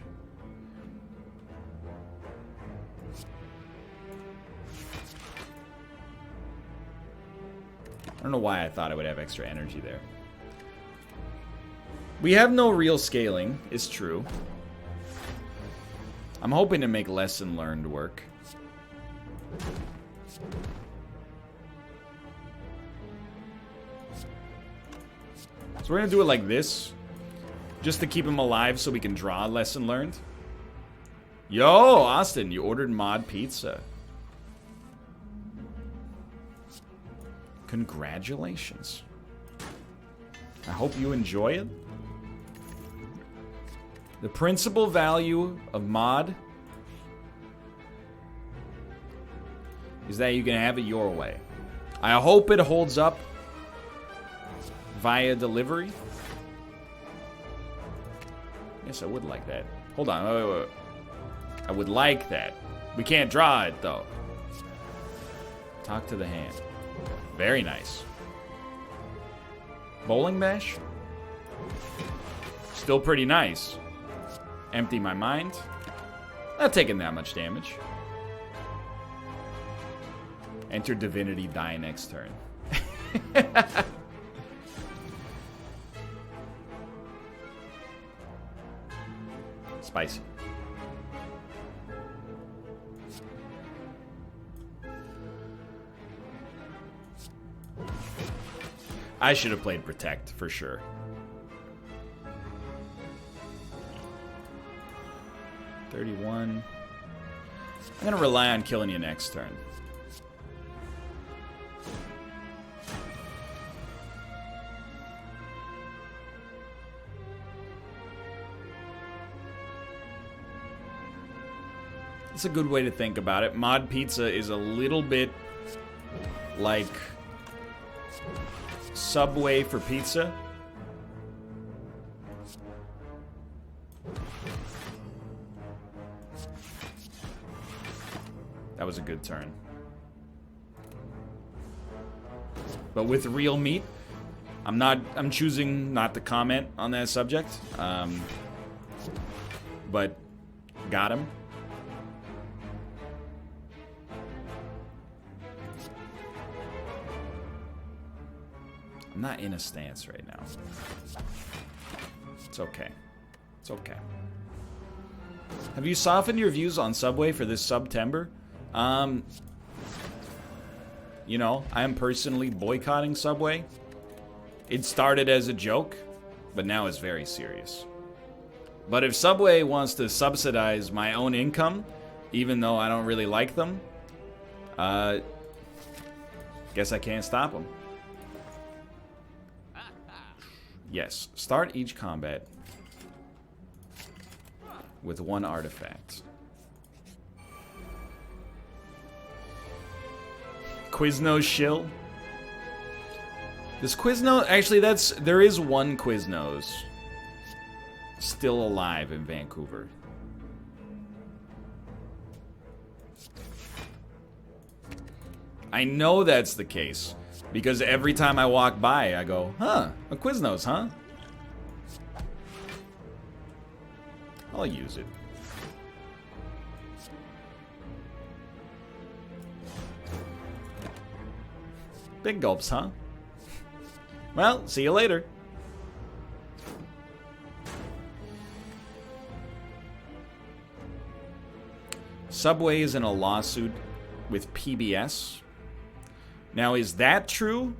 I don't know why I thought I would have extra energy there. We have no real scaling, it's true. I'm hoping to make Lesson Learned work. So we're gonna do it like this, just to keep him alive so we can draw Lesson Learned. Yo, Austin, you ordered mod pizza. Congratulations. I hope you enjoy it. The principal value of mod is that you can have it your way. I hope it holds up via delivery. Yes, I would like that. Hold on, wait. I would like that. We can't draw it, though. Talk to the hand. Very nice. Bowling Bash? Still pretty nice. Empty my mind. Not taking that much damage. Enter Divinity, die next turn. Spicy. I should have played Protect, for sure. 31. I'm going to rely on killing you next turn. It's a good way to think about it. Mod Pizza is a little bit like Subway for pizza. That was a good turn. But with real meat, I'm choosing not to comment on that subject. But got him. I'm not in a stance right now. It's okay. It's okay. Have you softened your views on Subway for this September? You know, I am personally boycotting Subway. It started as a joke, but now it's very serious. But if Subway wants to subsidize my own income, even though I don't really like them, guess I can't stop them. Yes, start each combat with one artifact. Quiznos shill. This Quiznos, actually there is one Quiznos still alive in Vancouver. I know that's the case. Because every time I walk by, I go, huh, a Quiznos, huh? I'll use it. Big gulps, huh? Well, see you later. Subway is in a lawsuit with PBS. Now, is that true?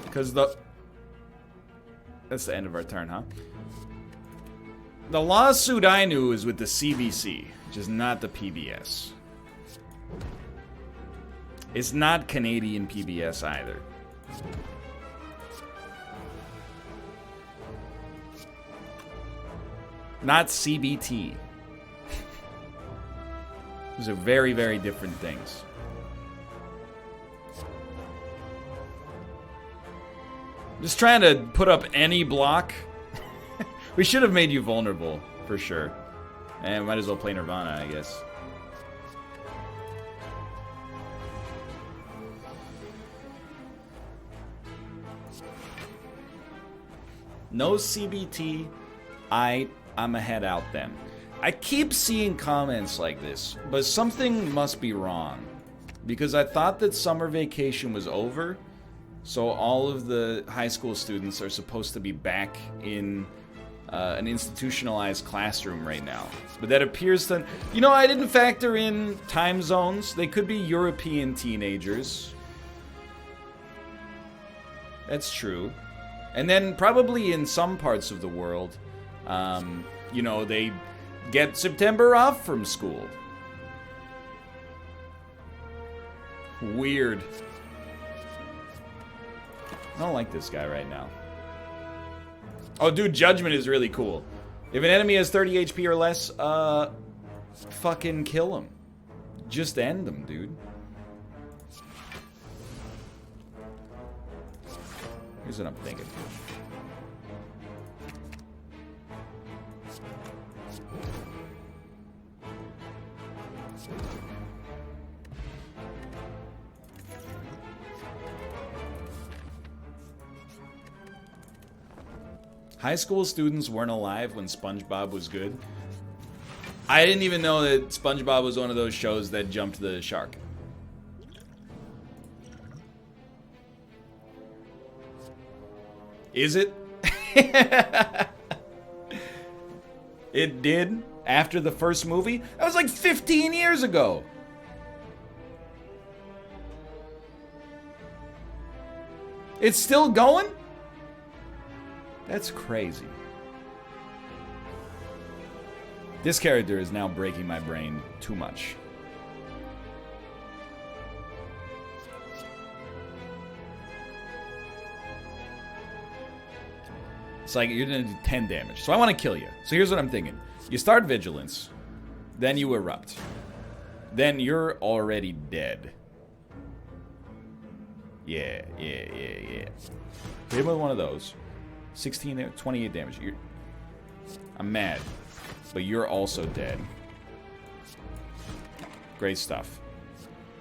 Because that's the end of our turn, huh? The lawsuit I knew is with the CBC, which is not the PBS. It's not Canadian PBS either. Not CBT. Those are very, very different things. Just trying to put up any block. We should have made you vulnerable, for sure. And might as well play Nirvana, I guess. No CBT. I'm a head out then. I keep seeing comments like this, but something must be wrong. Because I thought that summer vacation was over, so all of the high school students are supposed to be back in an institutionalized classroom right now. But that appears to... You know, I didn't factor in time zones. They could be European teenagers. That's true. And then probably in some parts of the world, you know, they get September off from school. Weird. I don't like this guy right now. Oh, dude, Judgment is really cool. If an enemy has 30 HP or less, fucking kill him. Just end them, dude. Here's what I'm thinking. High school students weren't alive when SpongeBob was good. I didn't even know that SpongeBob was one of those shows that jumped the shark. Is it? It did after the first movie? That was like 15 years ago. It's still going? That's crazy. This character is now breaking my brain too much. It's like you're gonna do 10 damage. So I want to kill you. So here's what I'm thinking. You start Vigilance. Then you Erupt. Then you're already dead. Yeah. Hit him with one of those. 16, 28 damage. I'm mad. But you're also dead. Great stuff.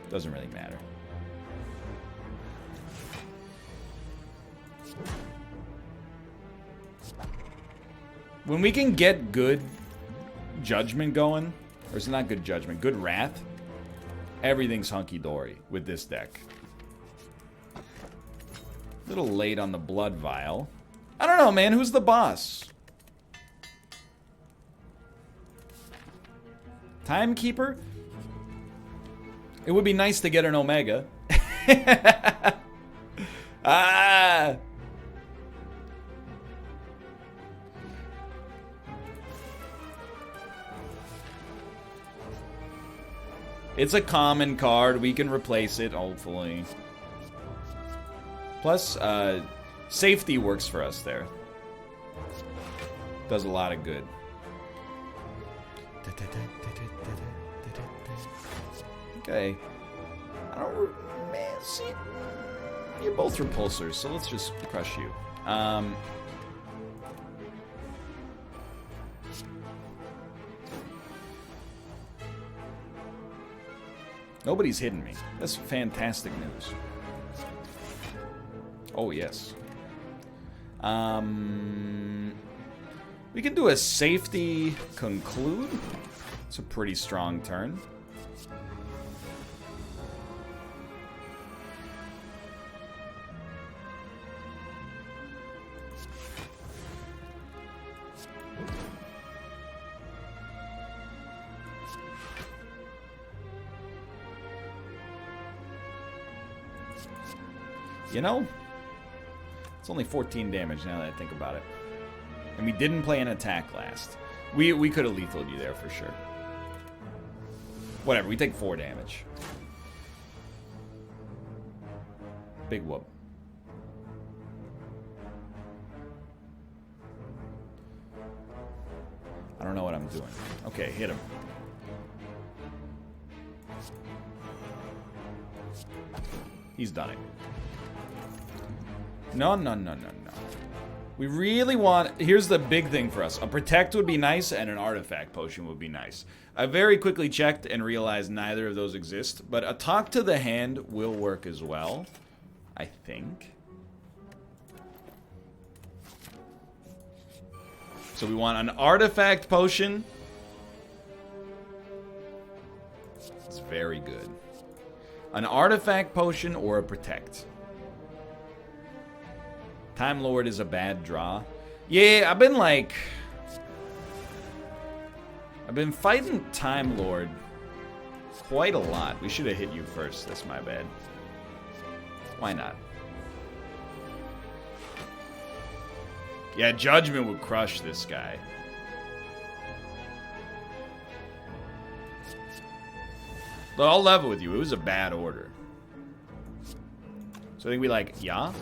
Doesn't really matter. When we can get good judgment going, or it's not good judgment, good wrath, everything's hunky-dory with this deck. A little late on the blood vial. I don't know, man. Who's the boss? Timekeeper? It would be nice to get an Omega. Ah! It's a common card. We can replace it, hopefully. Plus, safety works for us there. Does a lot of good. Okay. I don't... Man, see... You're both repulsors, so let's just crush you. Nobody's hitting me. That's fantastic news. Oh, yes. We can do a safety conclude. It's a pretty strong turn. You know, it's only 14 damage now that I think about it. And we didn't play an attack last. We could have lethaled you there for sure. Whatever, we take 4 damage. Big whoop. I don't know what I'm doing. Okay, hit him. He's done it. No. We really want... Here's the big thing for us. A Protect would be nice, and an Artifact Potion would be nice. I very quickly checked and realized neither of those exist, but a Talk to the Hand will work as well, I think. So we want an Artifact Potion. It's very good. An Artifact Potion or a Protect. Time Lord is a bad draw. Yeah, I've been fighting Time Lord quite a lot. We should have hit you first. That's my bad. Why not? Yeah, Judgment would crush this guy. But I'll level with you. It was a bad order. So I think we like, yeah.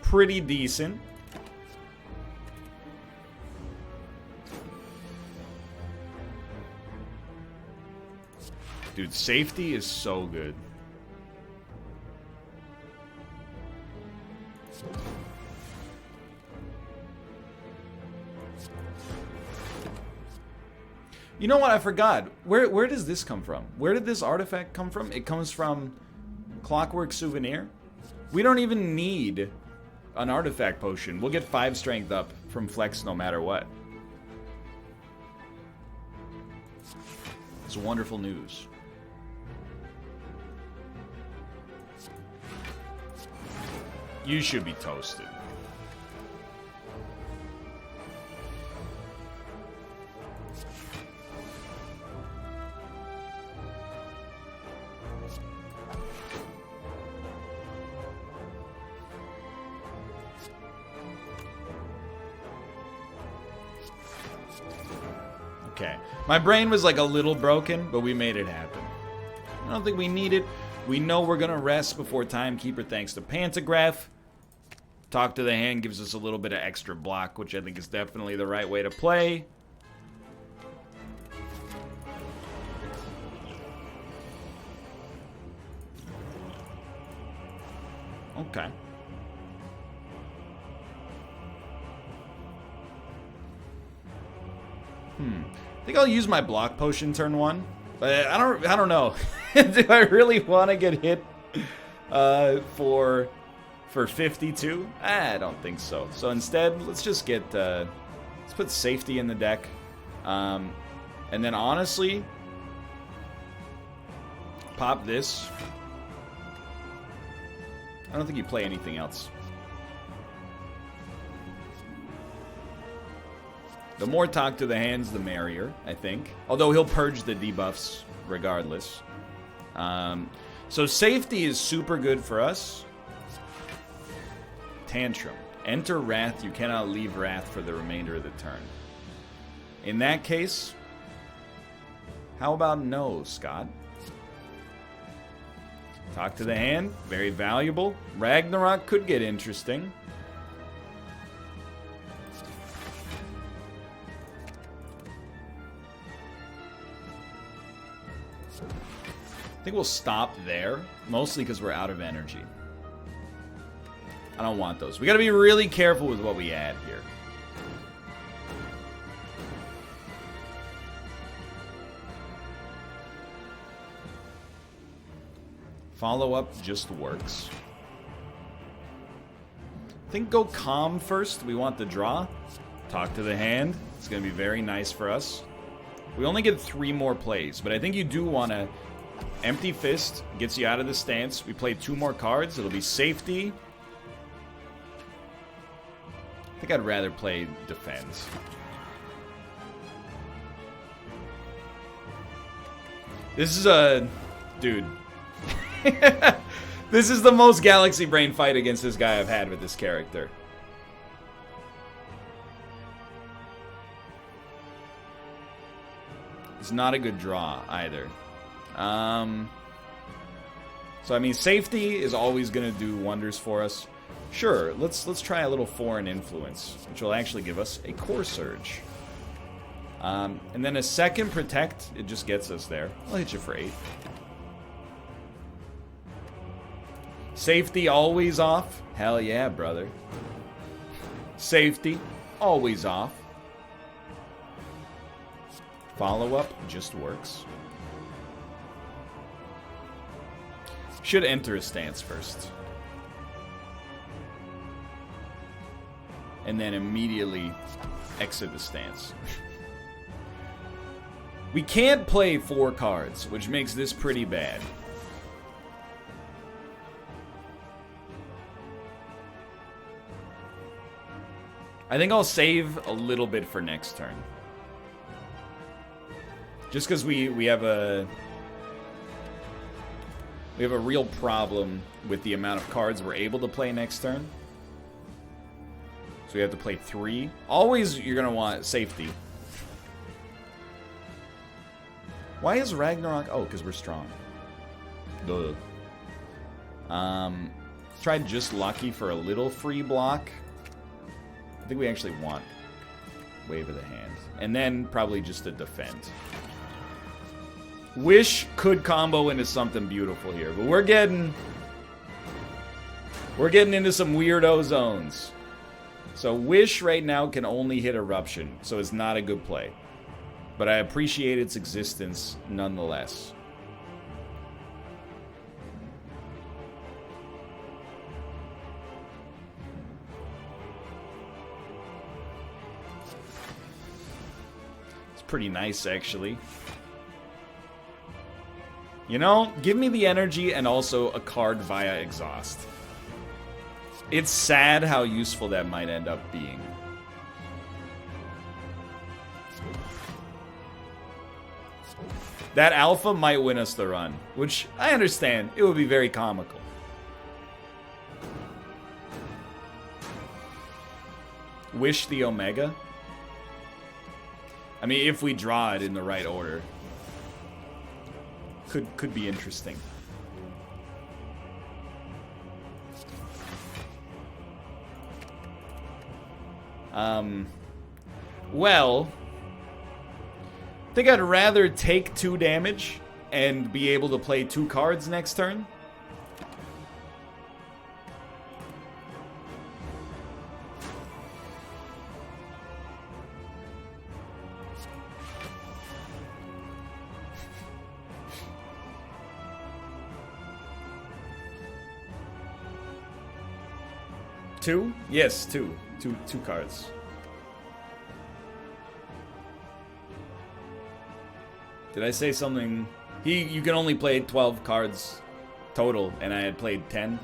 Pretty decent. Dude, safety is so good. You know what? I forgot. Where does this come from? Where did this artifact come from? It comes from Clockwork Souvenir. We don't even need an artifact potion. We'll get 5 strength up from Flex no matter what. It's wonderful news. You should be toasted. okay. My brain was like a little broken, but we made it happen. I don't think we need it. We know we're going to rest before Timekeeper thanks to Pantograph. Talk to the Hand gives us a little bit of extra block, which I think is definitely the right way to play. Okay. I think I'll use my block potion turn 1. But I don't know. Do I really want to get hit for 52? I don't think so. So instead, let's just get let's put safety in the deck. And then honestly, pop this. I don't think you play anything else. The more talk to the hands, the merrier, I think. Although he'll purge the debuffs regardless. So safety is super good for us. Tantrum. Enter Wrath. You cannot leave Wrath for the remainder of the turn. In that case, how about no, Scott? Talk to the Hand. Very valuable. Ragnarok could get interesting. I think we'll stop there, mostly because we're out of energy. I don't want those. We got to be really careful with what we add here. Follow-up just works. I think go Calm first. We want the draw. Talk to the Hand. It's going to be very nice for us. We only get 3 more plays, but I think you do want to... Empty Fist gets you out of the stance. We play 2 more cards. It'll be safety. I think I'd rather play defense. This is a... Dude. This is the most Galaxy Brain fight against this guy I've had with this character. It's not a good draw either. So I mean, safety is always going to do wonders for us. Sure, let's try a little Foreign Influence, which will actually give us a Core Surge. And then a second Protect, it just gets us there. I'll hit you for 8. Safety always off. Hell yeah, brother. Safety always off. Follow-up just works. Should enter a stance first. And then immediately exit the stance. We can't play 4 cards, which makes this pretty bad. I think I'll save a little bit for next turn. Just because we have a... We have a real problem with the amount of cards we're able to play next turn. So we have to play 3. Always, you're going to want safety. Why is Ragnarok... Oh, because we're strong. Duh. Tried just Lucky for a little free block. I think we actually want Wave of the Hand. And then probably just a defend. Wish could combo into something beautiful here, but we're getting into some weirdo zones. So Wish right now can only hit Eruption, so it's not a good play. But I appreciate its existence nonetheless. It's pretty nice, actually. You know, give me the energy and also a card via exhaust. It's sad how useful that might end up being. That alpha might win us the run, which I understand. It would be very comical. Wish the Omega. I mean, if we draw it in the right order. Could be interesting. Well, I think I'd rather take 2 damage and be able to play 2 cards next turn. Two? Yes, two. Two cards. Did I say something? You can only play 12 cards total, and I had played 10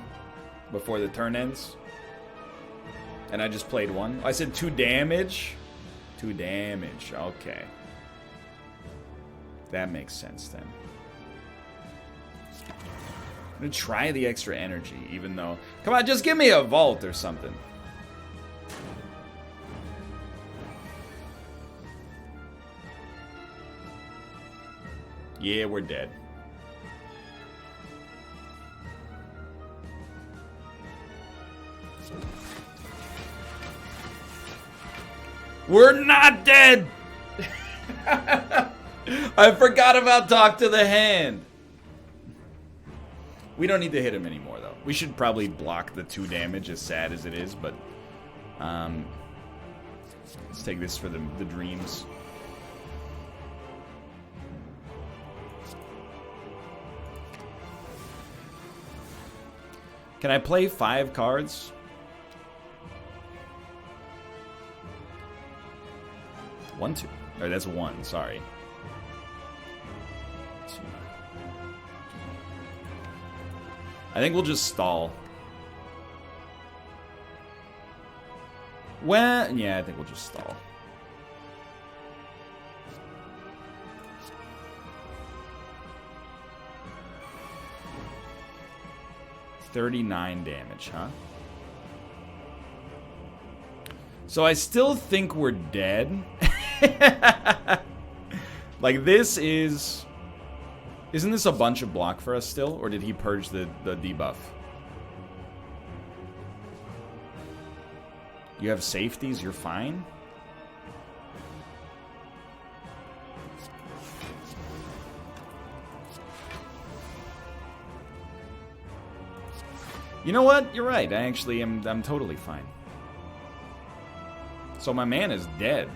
before the turn ends. And I just played 1. I said 2 damage. 2 damage. Okay. That makes sense then. I'm gonna try the extra energy, even though... Come on, just give me a vault or something. Yeah, we're dead. We're not dead! I forgot about Talk to the Hand. We don't need to hit him anymore, though. We should probably block the 2 damage, as sad as it is, but... let's take this for the dreams. Can I play 5 cards? 1, 2. Or that's 1, sorry. I think we'll just stall. Well, yeah, I think we'll just stall. $39 damage, huh? So I still think we're dead. Like, this is... Isn't this a bunch of block for us still? Or did he purge the debuff? You have safeties, you're fine? You know what? You're right. I actually am. I'm totally fine. So my man is dead.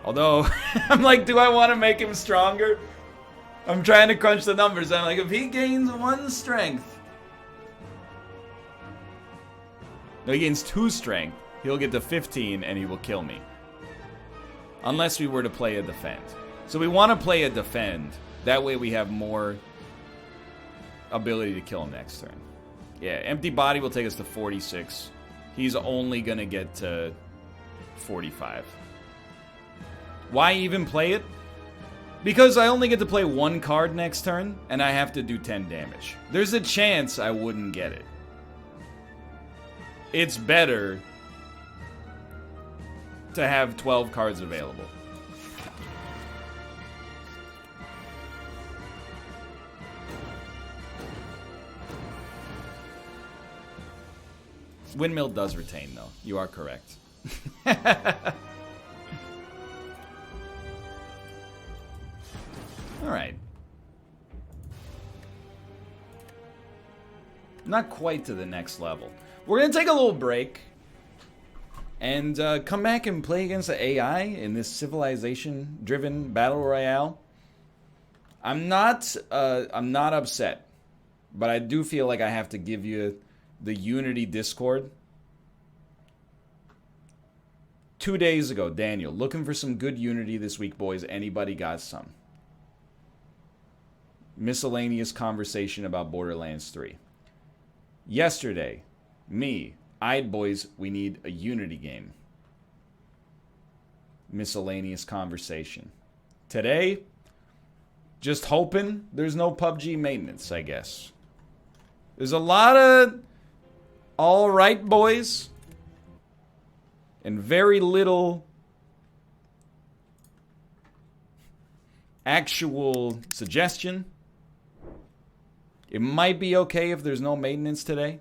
Although, I'm like, do I want to make him stronger? I'm trying to crunch the numbers. I'm like, if he gains 1 strength... No, he gains 2 strength. He'll get to 15 and he will kill me. Unless we were to play a defend. So we want to play a defend. That way we have more ability to kill him next turn. Yeah, empty body will take us to 46. He's only going to get to 45. Why even play it? Because I only get to play 1 card next turn, and I have to do 10 damage. There's a chance I wouldn't get it. It's better to have 12 cards available. Windmill does retain, though. You are correct. Alright. Not quite to the next level. We're going to take a little break. And come back and play against the AI in this civilization-driven Battle Royale. I'm not upset. But I do feel like I have to give you the Unity Discord. 2 days ago, Daniel, looking for some good Unity this week, boys. Anybody got some? Miscellaneous conversation about Borderlands 3. Yesterday, me, Eyed Boys, we need a Unity game. Miscellaneous conversation. Today, just hoping there's no PUBG maintenance, I guess. There's a lot of alright boys and very little actual suggestion. It might be okay if there's no maintenance today.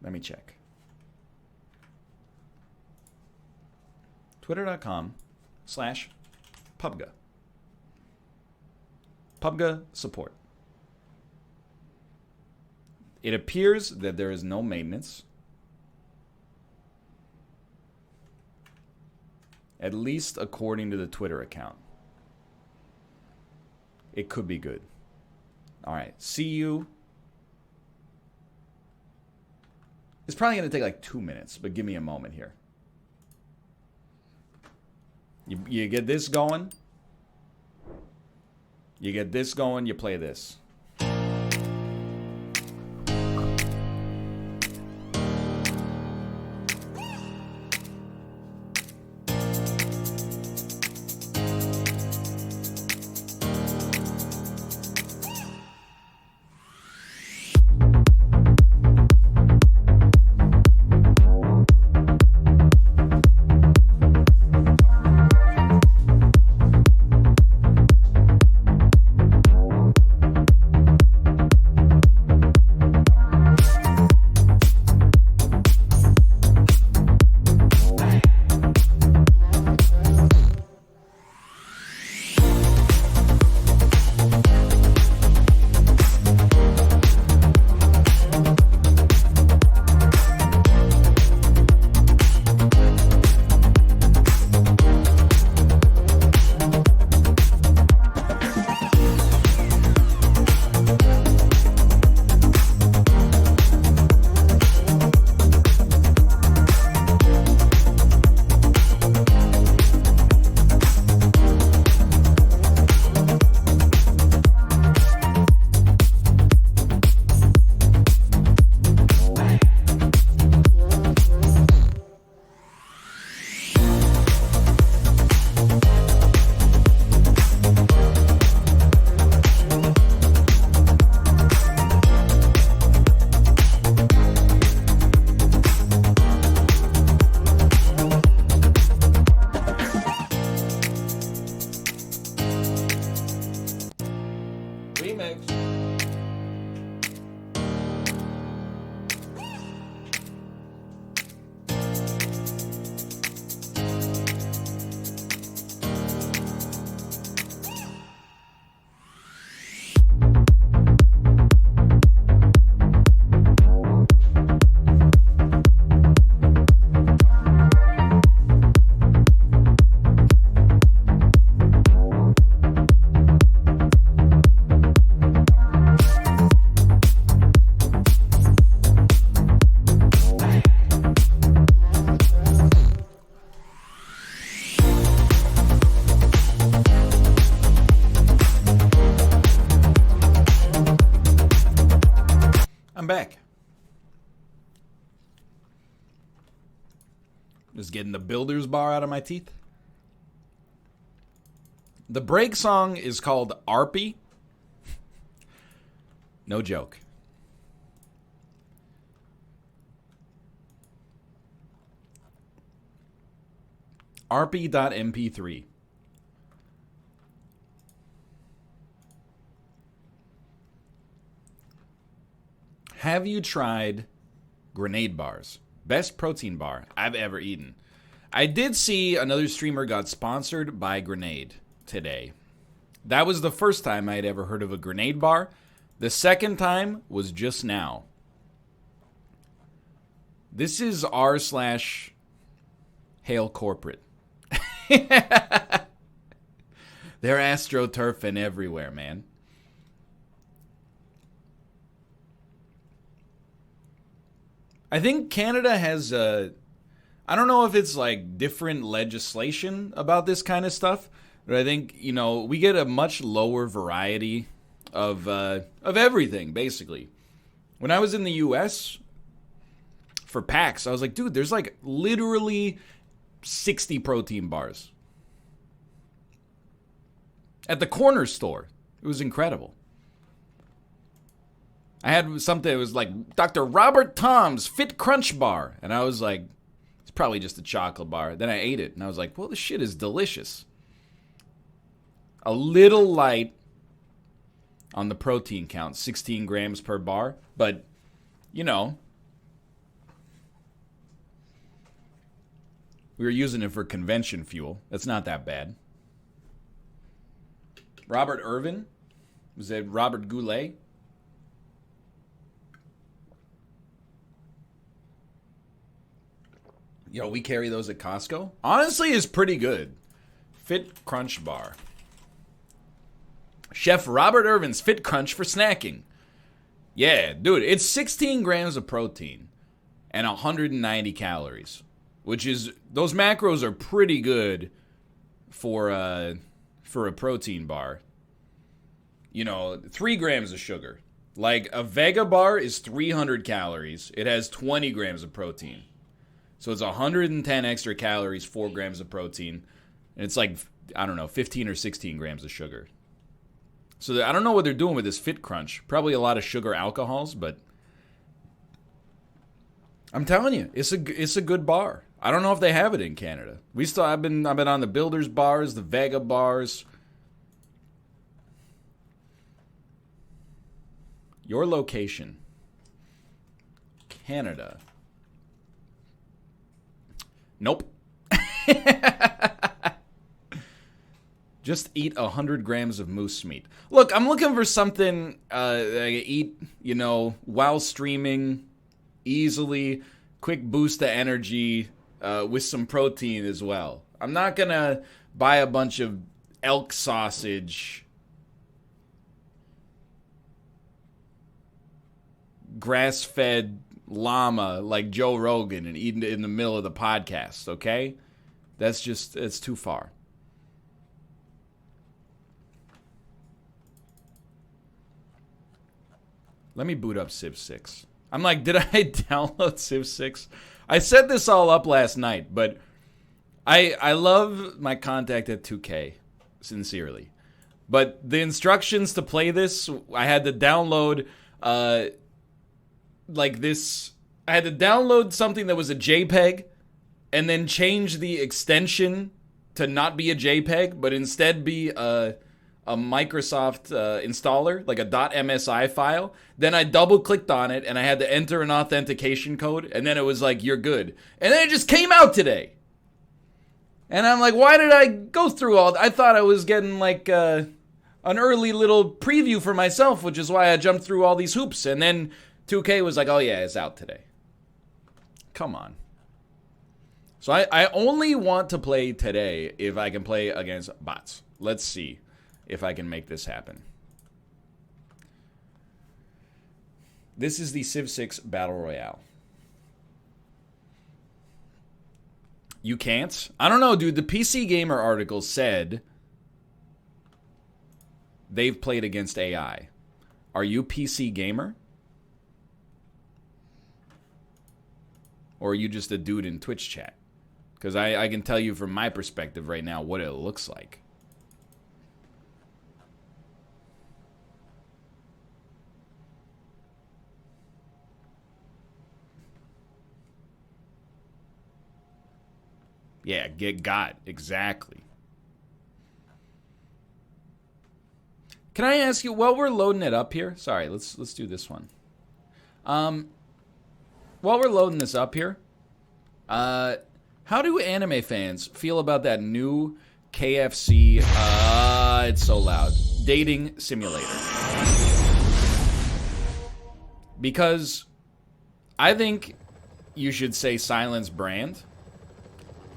Let me check. Twitter.com/Pubga. Pubga support. It appears that there is no maintenance. At least according to the Twitter account. It could be good. All right. See you. It's probably going to take like 2 minutes, but give me a moment here. You get this going. You get this going, you play this. Back. Just getting the builder's bar out of my teeth. The break song is called Arpy. No joke. Arpy.mp3. Have you tried grenade bars? Best protein bar I've ever eaten. I did see another streamer got sponsored by Grenade today. That was the first time I had ever heard of a grenade bar. The second time was just now. This is r/Hail Corporate. They're astroturfing everywhere, man. I think Canada has I don't know if it's like different legislation about this kind of stuff, but I think, you know, we get a much lower variety of everything, basically. When I was in the US for PAX, I was like, dude, there's like literally 60 protein bars at the corner store. It was incredible. I had something that was like Dr. Robert Tom's Fit Crunch Bar. And I was like, it's probably just a chocolate bar. Then I ate it and I was like, well, this shit is delicious. A little light on the protein count, 16 grams per bar. But, you know, we were using it for convention fuel. That's not that bad. Robert Irvin? Was it Robert Goulet? Yo, we carry those at Costco. Honestly, it's pretty good. Fit Crunch Bar. Chef Robert Irvin's Fit Crunch for snacking. Yeah, dude, it's 16 grams of protein and 190 calories, which is, those macros are pretty good for a protein bar. You know, 3 grams of sugar. Like, a Vega bar is 300 calories. It has 20 grams of protein. So it's 110 extra calories, 4 grams of protein. And it's like, I don't know, 15 or 16 grams of sugar. So I don't know what they're doing with this Fit Crunch. Probably a lot of sugar alcohols, but I'm telling you, it's a good bar. I don't know if they have it in Canada. I've been on the Builders bars, the Vega bars. Your location. Canada. Nope. Just eat 100 grams of moose meat. Look, I'm looking for something that I can eat, you know, while streaming, easily, quick boost to energy, with some protein as well. I'm not going to buy a bunch of elk sausage, grass-fed llama like Joe Rogan and eat it in the middle of the podcast, okay? It's too far. Let me boot up Civ 6. I'm like, did I download Civ 6? I set this all up last night, but I love my contact at 2K, sincerely. But the instructions to play this, I had to download I had to download something that was a JPEG and then change the extension to not be a JPEG, but instead be a Microsoft installer, like a .msi file. Then I double-clicked on it, and I had to enter an authentication code, and then it was like, you're good. And then it just came out today. And I'm like, why did I go through all that? I thought I was getting, like, an early little preview for myself, which is why I jumped through all these hoops. And then 2K was like, oh, yeah, it's out today. Come on. So I only want to play today if I can play against bots. Let's see if I can make this happen. This is the Civ 6 Battle Royale. You can't? I don't know, dude. The PC Gamer article said they've played against AI. Are you PC Gamer? Or are you just a dude in Twitch chat? Because I can tell you from my perspective right now what it looks like. Yeah, get got. Exactly. Can I ask you, while we're loading it up here? Sorry, let's do this one. While we're loading this up here, how do anime fans feel about that new KFC, it's so loud, dating simulator? Because I think you should say silence brand.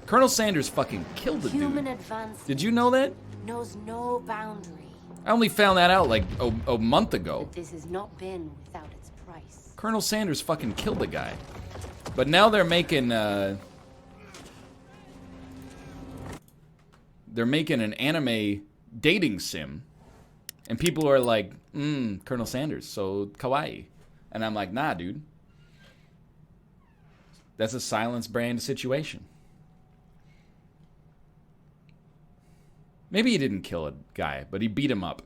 Colonel Sanders fucking killed the dude. Did you know that? Knows no boundary. I only found that out like a month ago. But this has not been without its price. Colonel Sanders fucking killed the guy. But now they're making an anime dating sim. And people are like, Colonel Sanders, so kawaii. And I'm like, nah, dude. That's a silence brand situation. Maybe he didn't kill a guy, but he beat him up.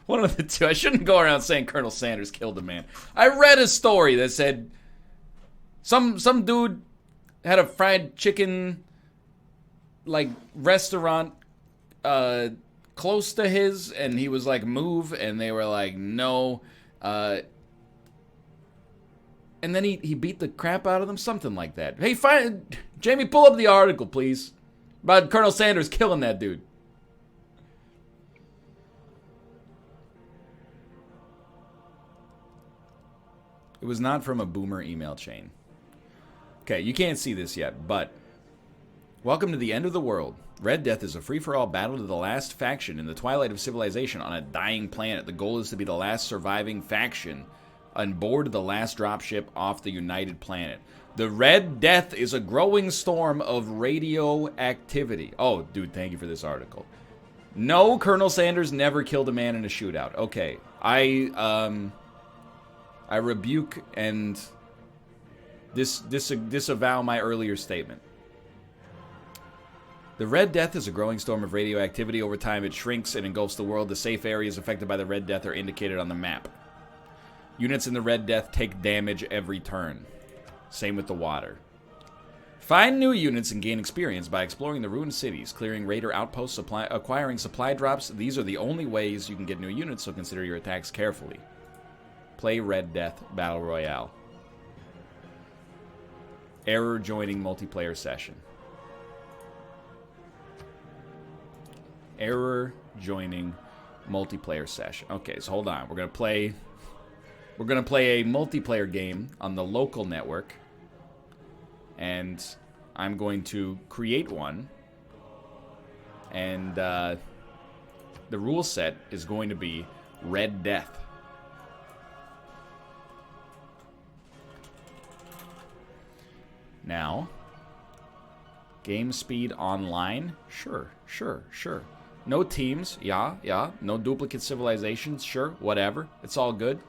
One of the two. I shouldn't go around saying Colonel Sanders killed a man. I read a story that said some dude had a fried chicken like restaurant close to his, and he was like, move, and they were like, no. And then he beat the crap out of them, something like that. Hey, Jamie, pull up the article, please, about Colonel Sanders killing that dude. It was not from a boomer email chain. Okay, you can't see this yet, but welcome to the end of the world. Red Death is a free-for-all battle to the last faction in the twilight of civilization on a dying planet. The goal is to be the last surviving faction on board the last dropship off the United Planet. The Red Death is a growing storm of radioactivity. Oh, dude, thank you for this article. No, Colonel Sanders never killed a man in a shootout. Okay, I rebuke and disavow my earlier statement. The Red Death is a growing storm of radioactivity. Over time, it shrinks and engulfs the world. The safe areas affected by the Red Death are indicated on the map. Units in the Red Death take damage every turn. Same with the water. Find new units and gain experience by exploring the ruined cities, clearing raider outposts, acquiring supply drops. These are the only ways you can get new units, so consider your attacks carefully. Play Red Death Battle Royale. Error joining multiplayer session. Error joining multiplayer session. Okay, so hold on. We're gonna play a multiplayer game on the local network, and I'm going to create one, and the rule set is going to be Red Death. Now, game speed online? Sure. No teams, yeah. No duplicate civilizations, sure, whatever. It's all good.